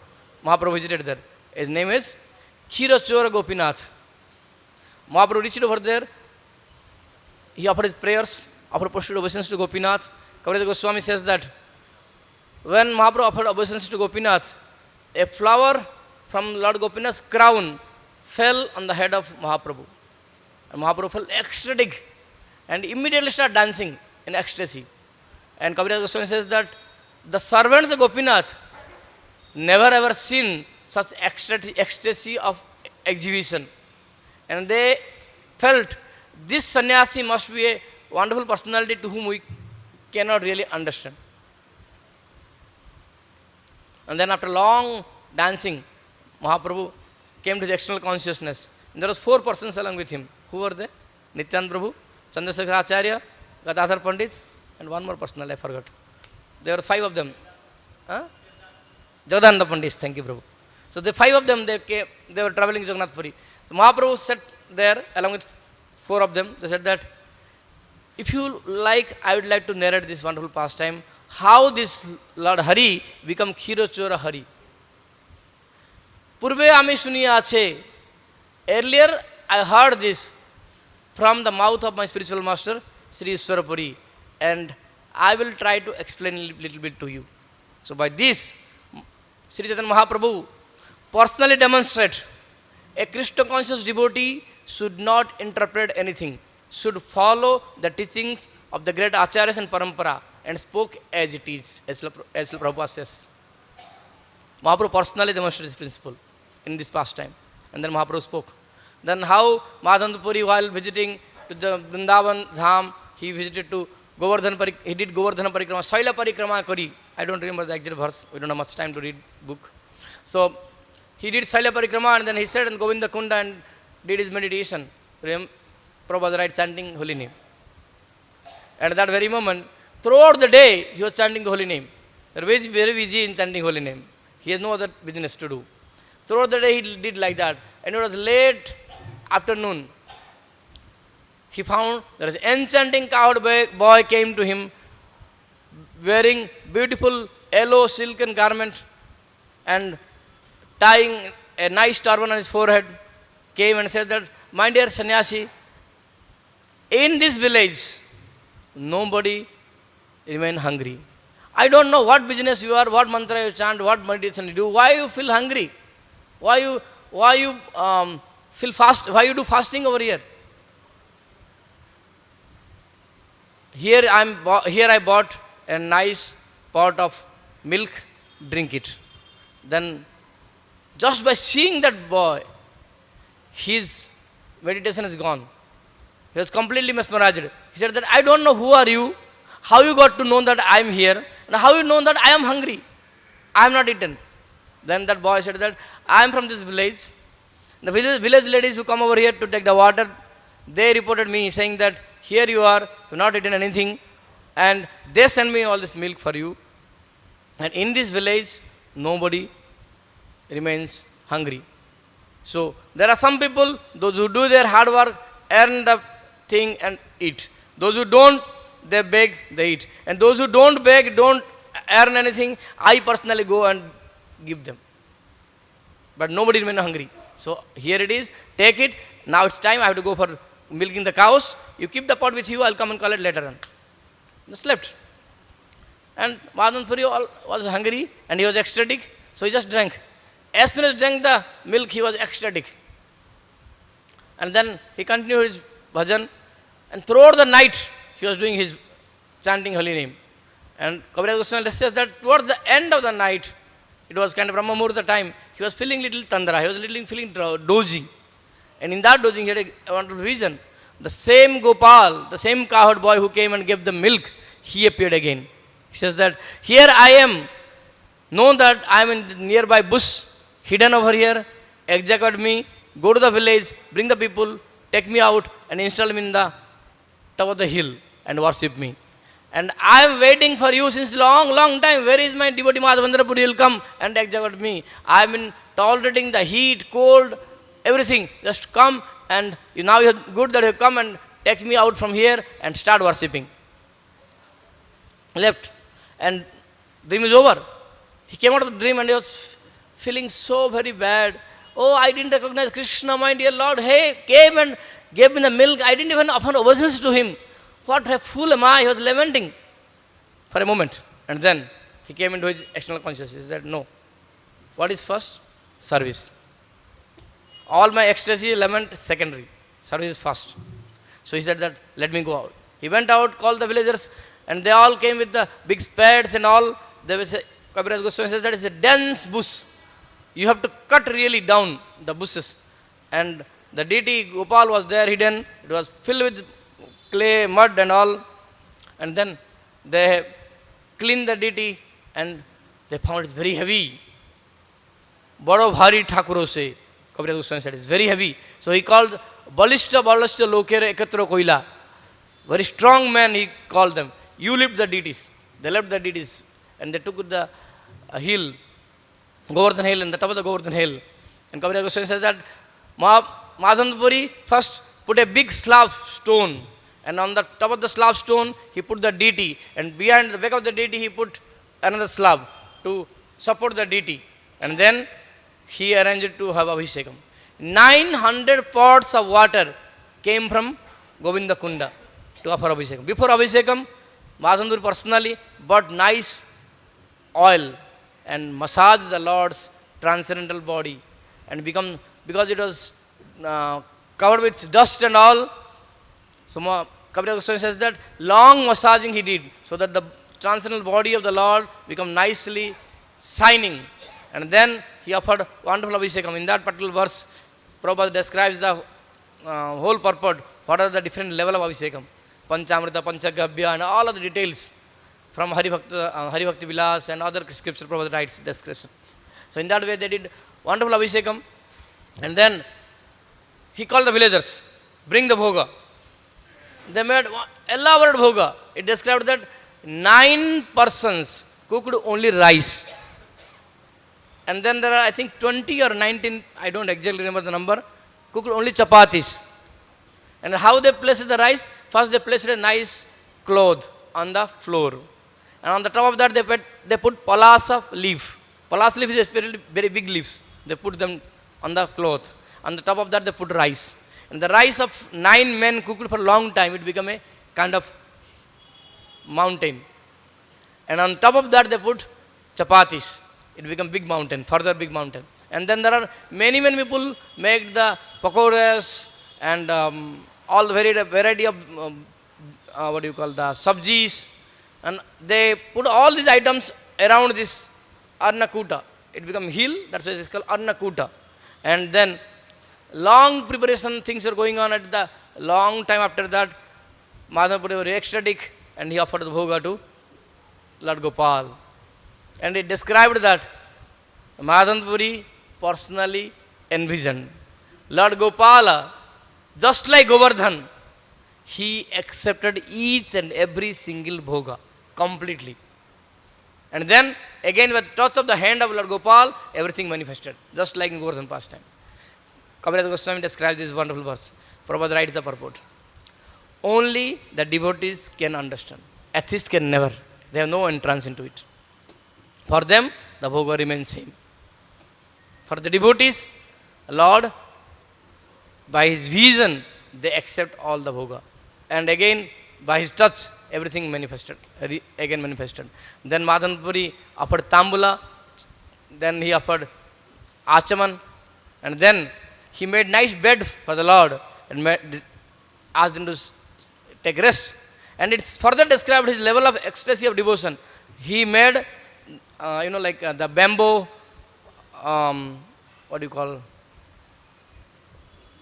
Mahaprabhu visited there. His name is Kshirachora Gopinath. Mahaprabhu reached over there. He offered his prayers, offered posture obeisance to Gopinath. Kaviraj Goswami says that when Mahaprabhu offered obeisance to Gopinath, a flower from Lord Gopinath's crown fell on the head of Mahaprabhu. And Mahaprabhu felt ecstatic and immediately started dancing in ecstasy. And Kaviraj Goswami says that the servants of Gopinath never ever seen such ecstasy of exhibition. And they felt this sannyasi must be a wonderful personality to whom we cannot really understand. And then after long dancing, Mahaprabhu came to the external consciousness. And there was 4 persons along with him. Who were they? Nityananda Prabhu, Chandrasekhar Acharya, Gadadhar Pandit, and one more person I forgot. There were 5 of them. Jagadananda Pandit, thank you Prabhu. So the 5 of them, they were traveling to Jagannath Puri. So Mahaprabhu sat there along with 4 of them. They said that, if you like, I would like to narrate this wonderful pastime, how this Lord Hari become Kshirachora Hari. Purve ami suniya ache. Earlier I heard this from the mouth of my spiritual master, Sri Iswarapuri, and I will try to explain a little bit to you. So by this, Sri Chaitanya Mahaprabhu personally demonstrate a Krishna conscious devotee should not interpret anything, should follow the teachings of the great Acharyas and Parampara and spoke as it is, as Prabhupada says. Mahaprabhu personally demonstrated this principle in this pastime. And then Mahaprabhu spoke. Then how Madan Puri, while visiting to the Vrindavan Dham, he visited to Govardhan, he did Govardhana Parikrama, Shaila Parikrama Kari. I don't remember the exact verse, we don't have much time to read book. So, he did Shaila Parikrama and then he sat in Govinda Kunda and did his meditation. Prabhupada right chanting holy name. And at that very moment, throughout the day, he was chanting the holy name. He was very busy in chanting holy name. He has no other business to do. Throughout the day, he did like that. And it was late afternoon, he found there is enchanting cowherd boy came to him wearing beautiful yellow silken garment and tying a nice turban on his forehead, came and said that, my dear sannyasi, in this village, nobody remain hungry. I don't know what business you are, what mantra you chant, what meditation you do, why you feel hungry, why you feel fast, why you do fasting over here. Here I bought a nice pot of milk, drink it. Then just by seeing that boy, his meditation is gone. He was completely mesmerized. He said that, I don't know who are you, how you got to know that I am here, and how you know that I am hungry. I am not eaten. Then that boy said that, I am from this village. The village ladies who come over here to take the water, they reported me saying that, here you are, you have not eaten anything, and they send me all this milk for you. And in this village, nobody remains hungry. So there are some people, those who do their hard work, earn the thing and eat. Those who don't, they beg, they eat. And those who don't beg, don't earn anything, I personally go and give them. But nobody remains hungry. So here it is, take it. Now it's time, I have to go for milking the cows. You keep the pot with you, I'll come and collect later on. They slept. And Madan Puri was hungry and he was ecstatic, so he just drank. As soon as he drank the milk, he was ecstatic. And then he continued his bhajan, and throughout the night, he was doing his chanting holy name. And Kaviraj Goswami says that towards the end of the night, it was kind of Brahma Muhurta time, he was feeling little tandra, he was feeling dozy. And in that dozing, he had a wonderful vision. The same Gopal, the same cowherd boy who came and gave the milk, he appeared again. He says that, here I am, know that I am in the nearby bush, hidden over here, execute me, go to the village, bring the people, take me out and install me in the top of the hill and worship me. And I am waiting for you since long time. Where is my devotee Madhavendra Puri? Will come and execute me. I have been tolerating the heat, cold, everything. Just come and now you are good that you come and take me out from here and start worshipping. Left. And dream is over. He came out of the dream and he was feeling so very bad. Oh, I didn't recognize Krishna, my dear Lord. Hey, came and gave me the milk. I didn't even offer obeisance to him. What a fool am I? He was lamenting for a moment. And then he came into his external consciousness. He said, no. What is first? Service. All my ecstasy, lament, secondary. Service is first. So he said that, let me go out. He went out, called the villagers, and they all came with the big spades and all. There was a, Kaviraj Goswami says that it's a dense bush. You have to cut really down the bushes. And the deity Gopal was there hidden. It was filled with clay, mud and all. And then they cleaned the deity and they found it's very heavy. Bado bhari thakuro se. Kaviraj Goswami said it's very heavy. So he called balishta lokere ekatra koila. Very strong man he called them. You lift the deities. They left the deities and they took the hill, Govardhan hill, and the top of the Govardhan hill. And Kaviraj Goswami says that Madhavendra Puri first put a big slab stone, and on the top of the slab stone he put the deity, and behind the back of the deity he put another slab to support the deity, and then he arranged it to have Abhishekam. 900 pots of water came from Govinda Kunda to offer Abhishekam. Before Abhishekam, Madhavendra Puri personally bought nice oil and massaged the Lord's transcendental body, and because it was covered with dust and all. So Kaviraj Goswami says that long massaging he did so that the transcendental body of the Lord become nicely shining. And then he offered wonderful Abhishekam. In that particular verse, Prabhupada describes the whole purport, what are the different level of Abhishekam. Panchamrita, Panchagabhya and all of the details from Hari Bhakti Vilas and other scripture Prabhupada writes description. So in that way they did wonderful Abhishekam. And then he called the villagers, bring the bhoga. They made elaborate bhoga. It described that 9 persons cooked only rice. And then there are, I think, 20 or 19, I don't exactly remember the number, cooked only chapatis. And how they placed the rice? First they placed a nice cloth on the floor. And on the top of that they put palasa leaf. Palasa leaf is very, very big leaves. They put them on the cloth. On the top of that they put rice. And the rice of 9 men cooked for a long time, it became a kind of mountain. And on top of that they put chapatis. It became big mountain, further big mountain. And then there are many people make the pakoras and all the variety of the sabjis, and they put all these items around this Arnakuta. It become hill, that's why it is called Arnakuta. And then long preparation things were going on at the long time after that. Madan Puri was very ecstatic and he offered the bhoga to Lord Gopal. And he described that Madan Puri personally envisioned Lord Gopala, just like Govardhan, he accepted each and every single bhoga completely. And then again with touch of the hand of Lord Gopal, everything manifested, just like in Govardhan pastime. Kaviraj Goswami describes this wonderful verse. Prabhupada writes the purport. Only the devotees can understand. Atheists can never. They have no entrance into it. For them, the bhoga remains same. For the devotees, Lord, by his vision, they accept all the bhoga. And again, by his touch, everything manifested, again manifested. Then Madan Puri offered tambula, then he offered achaman, and then he made nice bed for the Lord and asked him to take rest. And it's further described his level of ecstasy of devotion. He made, the bamboo,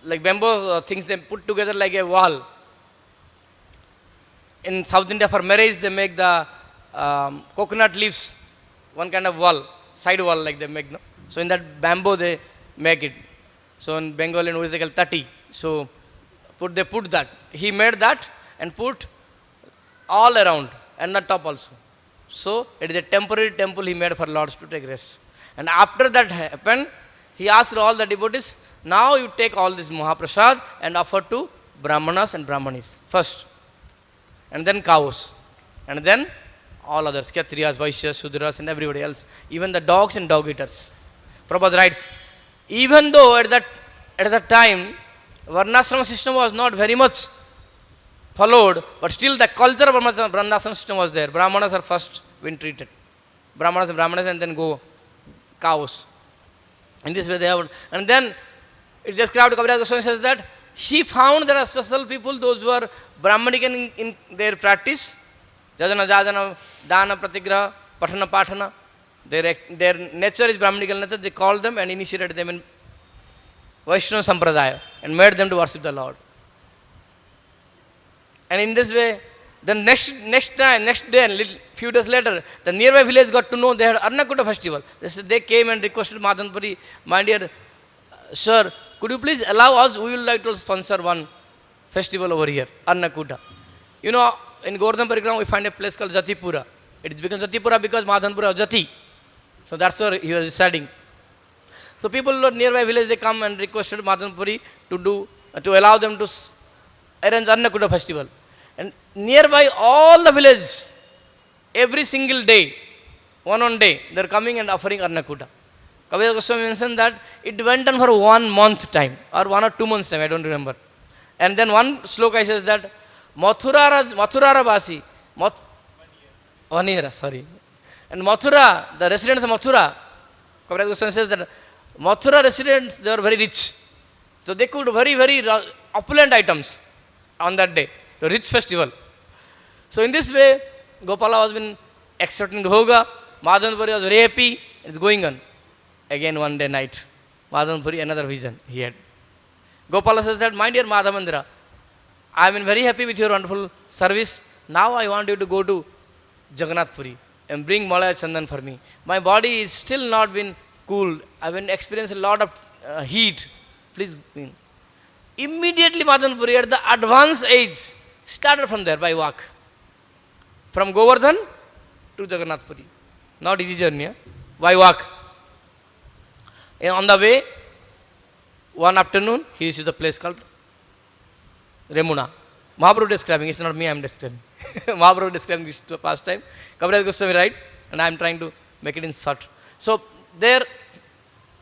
like bamboo things they put together like a wall. In South India for marriage they make the coconut leaves, one kind of wall, side wall like they make. No? So in that bamboo they make it. So in Bengal and Odisha they call tati. So they put that. He made that and put all around and the top also. So it is a temporary temple he made for Lords to take rest. And after that happened, he asked all the devotees, now you take all this Mahaprasad and offer to Brahmanas and Brahmanis first. And then cows. And then all others, Kshatriyas, Vaishyas, Shudras and everybody else. Even the dogs and dog eaters. Prabhupada writes, even though at that time, Varnashrama system was not very much followed, but still the culture of Varnashrama system was there. Brahmanas are first been treated. Brahmanas and then go cows. In this way they have. And then it described, Kaviraj Goswami says that he found there are special people, those who are Brahmanic in their practice, Jajana, Jajana, Dana, Pratigraha, Patana, Patana. Their nature is Brahmanical nature. They called them and initiated them in Vaishnava Sampradaya and made them to worship the Lord. And in this way, the next day, few days later, the nearby village got to know they had Arnakuta festival. They came and requested Madan Puri, my dear sir, could you please allow us, we would like to sponsor one festival over here, Arnakuta. You know, in Govardhan Parikrama we find a place called Jatipura. It became Jatipura because Madan Puri was Jati. So that's where he was residing. So people nearby village, they come and requested Madan Puri to allow them to arrange Arnakuta festival. And nearby all the villages, every single day, one day, they are coming and offering Arnakuta. Kaviraj Goswami mentioned that it went on for 1 month time, or 1 or 2 months time, I don't remember. And then one sloka says that, Mathurara Basi, 1 year, sorry. And Mathura, the residents of Mathura, Kaviraj Goswami says that Mathura residents, they were very rich. So they could very, very opulent items on that day, the rich festival. So in this way, Gopala was been accepting the bhoga. Madan Puri was very happy. It's going on. Again one day night, Madan Puri, another vision he had. Gopala says that, my dear Madhavendra, I have been very happy with your wonderful service. Now I want you to go to Jagannath Puri and bring Malaya Chandan for me. My body is still not been cooled. I have been experiencing a lot of heat. Please bring. Immediately Madan Puri at the advanced age started from there by walk. From Govardhan to Jagannath Puri. Not easy journey, by walk. And on the way, one afternoon, he reached the place called Remuna. Mahaprabhu describing, it's not me, I am describing. Mahaprabhu describing this pastime. Kaviraj Goswami right, and I am trying to make it in short. So there,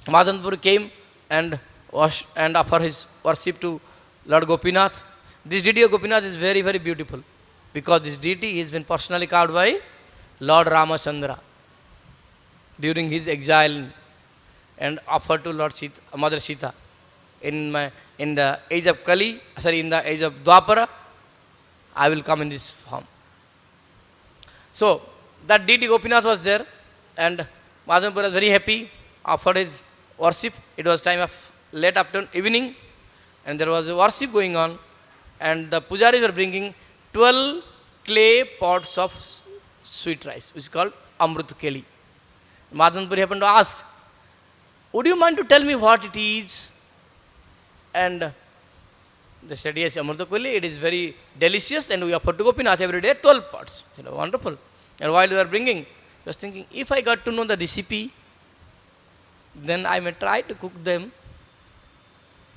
Madanpur came and offered his worship to Lord Gopinath. This deity of Gopinath is very, very beautiful, because this deity has been personally carved by Lord Ramachandra during his exile and offered to Lord Sita, Mother Sita. In the age of Kali, in the age of Dwapara, I will come in this form. So that deity Gopinath was there, and Madanpur was very happy, offered his worship. It was time of late afternoon, evening, and there was a worship going on, and the pujaris were bringing 12 clay pots of sweet rice, which is called Amrut Keli. Madanpuri happened to ask, would you mind to tell me what it is? And they said, yes, Amrut Keli, it is very delicious, and we offer to Gopinath every day 12 pots. Wonderful. And while we were bringing, he was thinking, if I got to know the recipe, then I may try to cook them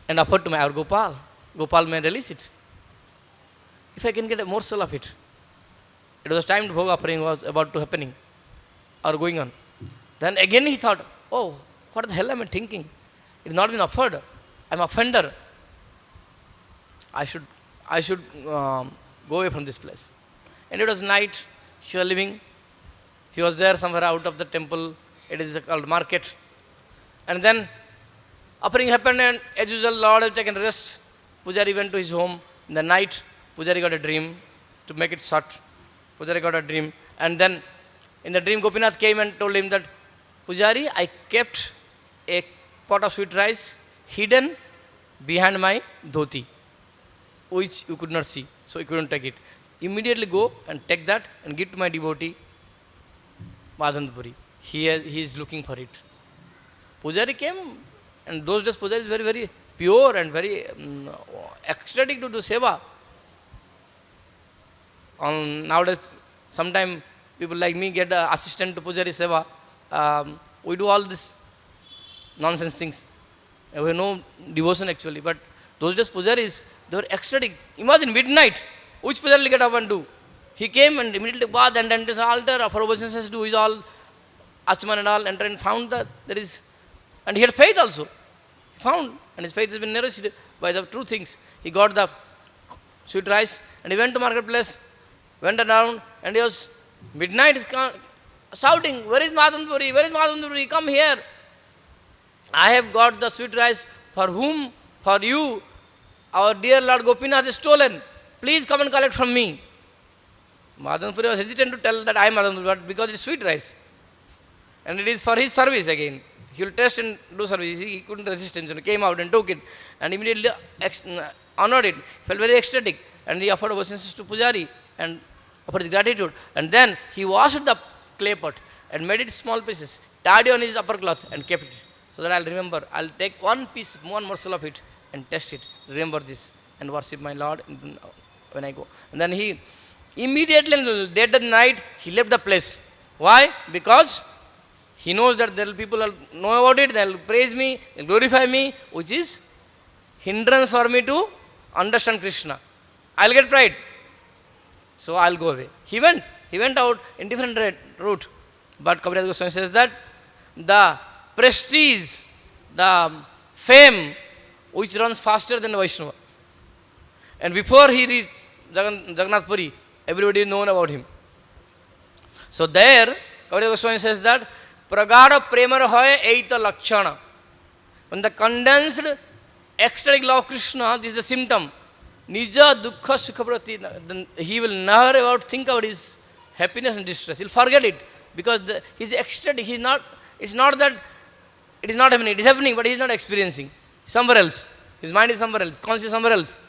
and offer to my our Gopal. Gopal may release it. If I can get a morsel of it. It was time to Bhog offering was about to happening or going on. Then again he thought, oh, what the hell am I thinking? It has not been offered. I am offender. I should go away from this place. And it was night. He was living. He was there somewhere out of the temple. It is called market. And then offering happened, and as usual, Lord had taken rest. Pujari went to his home. In the night, Pujari got a dream. To make it short, Pujari got a dream. And then in the dream, Gopinath came and told him that, Pujari, I kept a pot of sweet rice hidden behind my dhoti, which you could not see, so you couldn't take it. Immediately go and take that and give to my devotee, Madanpuri. He is looking for it. Pujari came, and those days Pujari is very, very pure and very ecstatic to do seva. Nowadays, sometimes people like me get an assistant to Pujari seva. We do all this nonsense things. We have no devotion actually, but those days Pujaris, they were ecstatic. Imagine midnight, which Pujari will get up and do? He came and immediately bathed and entered the altar, for obeisances to his all Achman and all, entered and found that there is, and he had faith also. He found, and his faith has been nourished by the true things. He got the sweet rice, and he went to marketplace, went around, and he was midnight shouting, where is Madanpuri? Where is Madanpuri? Come here. I have got the sweet rice for whom? For you. Our dear Lord Gopinath is stolen. Please come and collect from me. Madanpuri was hesitant to tell that I am Madanpuri, but because it is sweet rice. And it is for his service again. He will test and do service. He couldn't resist himself. He came out and took it. And immediately honored it. Felt very ecstatic. And he offered obeisances to Pujari and offered his gratitude. And then he washed the clay pot and made it small pieces, tied it on his upper cloth and kept it. So that I'll remember, I'll take one piece, one morsel of it and test it. Remember this and worship my Lord when I go. And then he immediately in the dead of night, he left the place. Why? Because he knows that there will people will know about it, they will praise me, they will glorify me, which is hindrance for me to understand Krishna. I'll get pride. So I'll go away. He went out in different route. But Kaviraj Goswami says that the prestige, the fame, which runs faster than the Vaishnava. And before he reached Jagannath Puri, everybody known about him. So there, Kaviraj Goswami says that Pragada Premar Hoy Eita Lakshana. When the condensed ecstatic love of Krishna, this is the symptom. Nija Dukha Sukhaprati, then he will never ever think about his happiness and distress. He'll forget it because he's ecstatic. It's not that it is not happening. It is happening, but he is not experiencing. Somewhere else. His mind is somewhere else. Conscious somewhere else.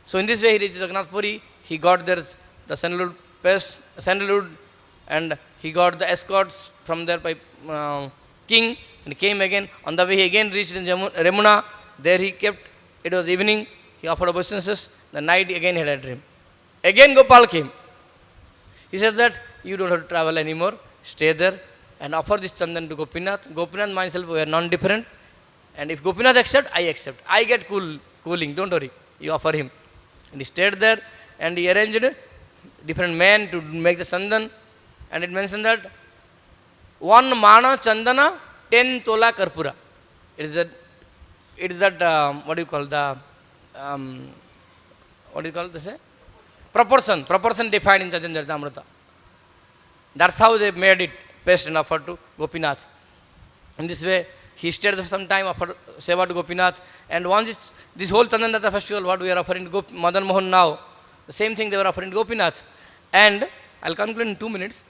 So in this way, he reached Jagannath Puri. He got there the sandalwood, and he got the escorts from there by king, and came again. On the way, he again reached in Remuna. There he kept. It was evening. He offered obeisances. The night again he had a dream. Again Gopal came. He said that you don't have to travel anymore. Stay there and offer this chandan to Gopinath. Gopinath and myself were non-different. And if Gopinath accept, I accept. I get cooling, don't worry. You offer him. And he stayed there and he arranged different men to make the chandan. And it mentioned that 1 mana chandana, 10 tola karpura. It is that what do you call the, what do you call this? Proportion defined in Chaitanya Charitamrita. That's how they made it, paste and offered to Gopinath. In this way, he stayed for some time, offered seva to Gopinath. And once this whole Chandandata festival, what we are offering to Madan Mohan now, the same thing they were offering to Gopinath. And I'll conclude in 2 minutes.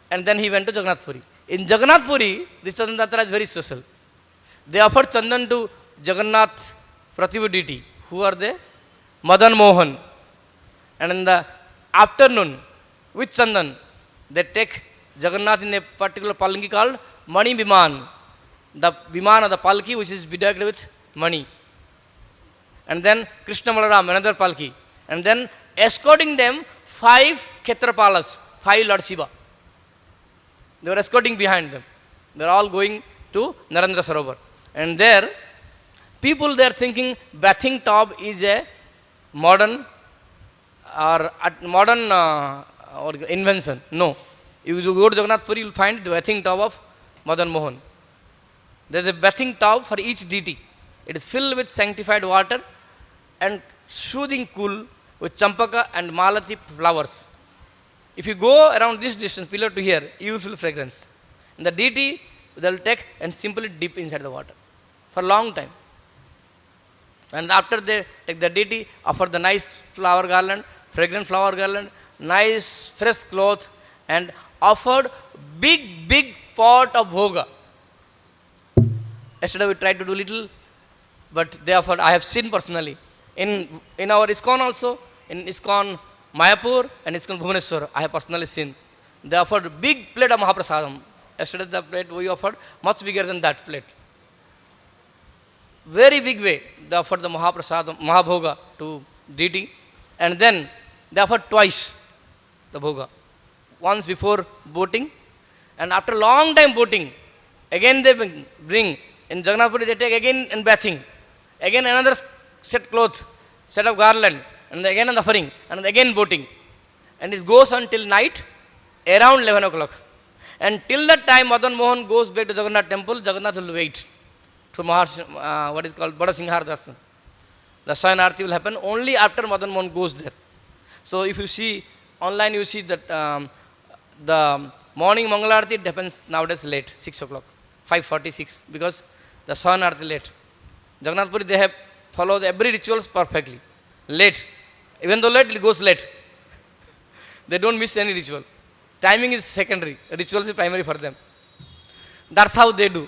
And then he went to Jagannath Puri. In Jagannath Puri, this Chandandata is very special. They offered Chandan to Jagannath Pratibhu deity. Who are they? Madan Mohan. And in the afternoon, with Chandan, they take Jagannath in a particular palki called Mani Viman. The Viman of the palki which is bedecked with money. And then Krishna Balaram, another palki. And then escorting them 5 Kshetrapalas, 5 Lord Shiva. They were escorting behind them. They are all going to Narendra Sarovar. And there, people they are thinking bathing tub is a modern invention. No. If you go to Jagannath Puri, you will find the bathing tub of Madan Mohan. There is a bathing tub for each deity. It is filled with sanctified water and soothing cool with champaka and malati flowers. If you go around this distance, pillar to here, you will feel fragrance. And the deity, they will take and simply dip inside the water for a long time. And after they take the deity, offer the nice flower garland, fragrant flower garland, nice fresh cloth, and offered big pot of bhoga. Yesterday we tried to do little, but they offered, I have seen personally. In our ISKCON also, in ISKCON Mayapur and ISKCON Bhubaneswar, I have personally seen. They offered big plate of Mahaprasadam. Yesterday the plate we offered much bigger than that plate. Very big way. They offered the Mahaprasadam, Mahabhoga to deity. And then they offered twice the bhoga. Once before boating and after long time boating, again they bring. In Jagannath Puri they take again in bathing. Again another set cloth, set of garland, and again an offering, and again boating. And it goes until night, around 11 o'clock. And till that time Madan Mohan goes back to Jagannath temple, Jagannath will wait for what is called Bada Singhar Darshan. The Sayan Arti will happen only after Madan Mohan goes there. So if you see online, you see that the morning Mangala Arti happens nowadays late, 6 o'clock, 5:46, because the Sayan Arti late. Jagannath Puri, they have followed every rituals perfectly. Late. Even though late, it goes late. They don't miss any ritual. Timing is secondary. Ritual is primary for them. That's how they do.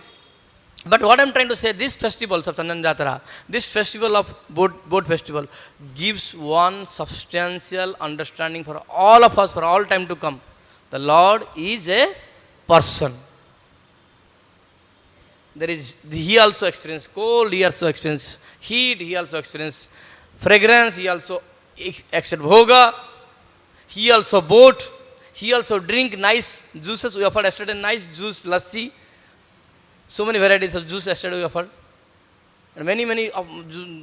But what I'm trying to say, these festivals of Chandan Jatara, this festival of boat festival, gives one substantial understanding for all of us, for all time to come. The Lord is a person. He also experienced cold, he also experienced heat, he also experienced fragrance, he also accepted bhoga, he also boat, he also drink nice juices. We offered yesterday nice juice, lassi. So many varieties of juice yesterday we offered. And many of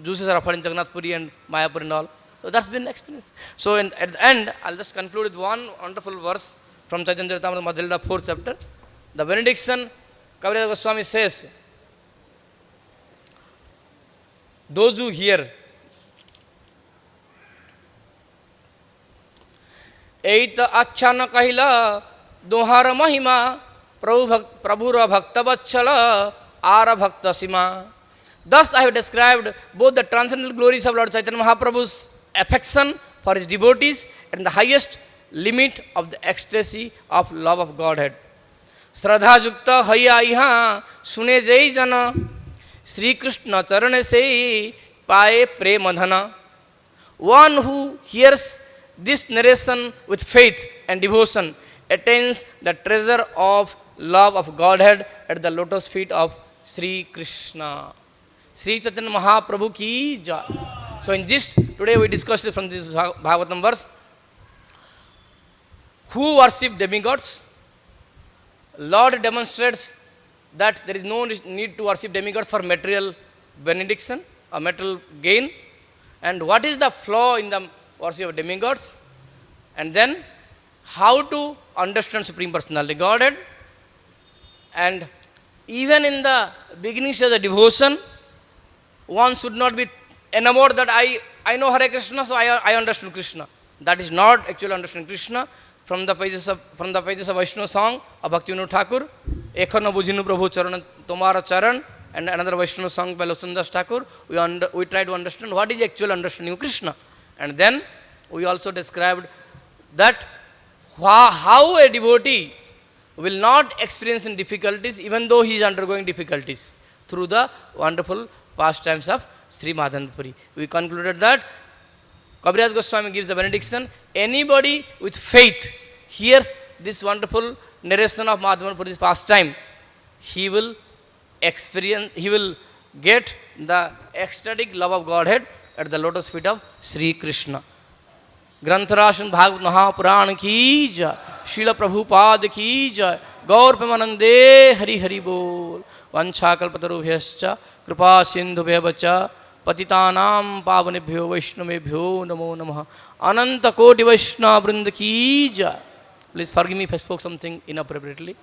juices are offered in Jagannath Puri and Mayapur and all. So that's been experienced. So at the end, I'll just conclude with one wonderful verse from Chaitanya Charitamrita Madhya 4th chapter. The benediction, Kaviraj Goswami says, those who hear, Eita Achyana Kahila, Dohara Mahima, Prabhura Bhakta Vachala, Ara Bhakta Sima. Thus I have described both the transcendental glories of Lord Chaitanya Mahaprabhu's affection for his devotees and the highest limit of the ecstasy of love of Godhead. Shraddha Jukta Haya Iha Sune Jai Jana Sri Krishna Charane Se Paye Premadhana. One who hears this narration with faith and devotion attains the treasure of love of Godhead at the lotus feet of Sri Krishna. Sri Chaitanya Mahaprabhu ki jai. So in this, today we discussed from this Bhagavatam verse, who worship demigods? Lord demonstrates that there is no need to worship demigods for material benediction or material gain. And what is the flaw in the worship of demigods? And then how to understand Supreme Personality Godhead. And even in the beginning stage of the devotion, one should not be enamored that I know Hare Krishna, so I understand Krishna. That is not actually understanding Krishna. From the pages of Vaishnava song of Bhaktivinoda Thakur, Ekhano Bujinu Prabhu Charan Tomara Charan, and another Vaishnava song by Losundas Thakur, we try to understand what is actual understanding of Krishna. And then we also described that how a devotee will not experience in difficulties even though he is undergoing difficulties through the wonderful pastimes of Sri Madan Puri. We concluded that Kaviraj Goswami gives the benediction. Anybody with faith hears this wonderful narration of Madan Puri's pastime, he will experience, he will get the ecstatic love of Godhead at the lotus feet of Sri Krishna. ग्रंथराशन Bhagavat Mahapuran की जय, शील प्रभुपाद की जय, गौर प्रेमानंदे हरि हरि बोल। वंशाकल्पतरुभ्यश्च कृपा सिंधुभ्यः च पतितानां पावनेभ्यो वैष्णवेभ्यो नमो नमः। अनंत कोटि वैष्णव वृंद की जय। Please forgive me if I spoke something inappropriately.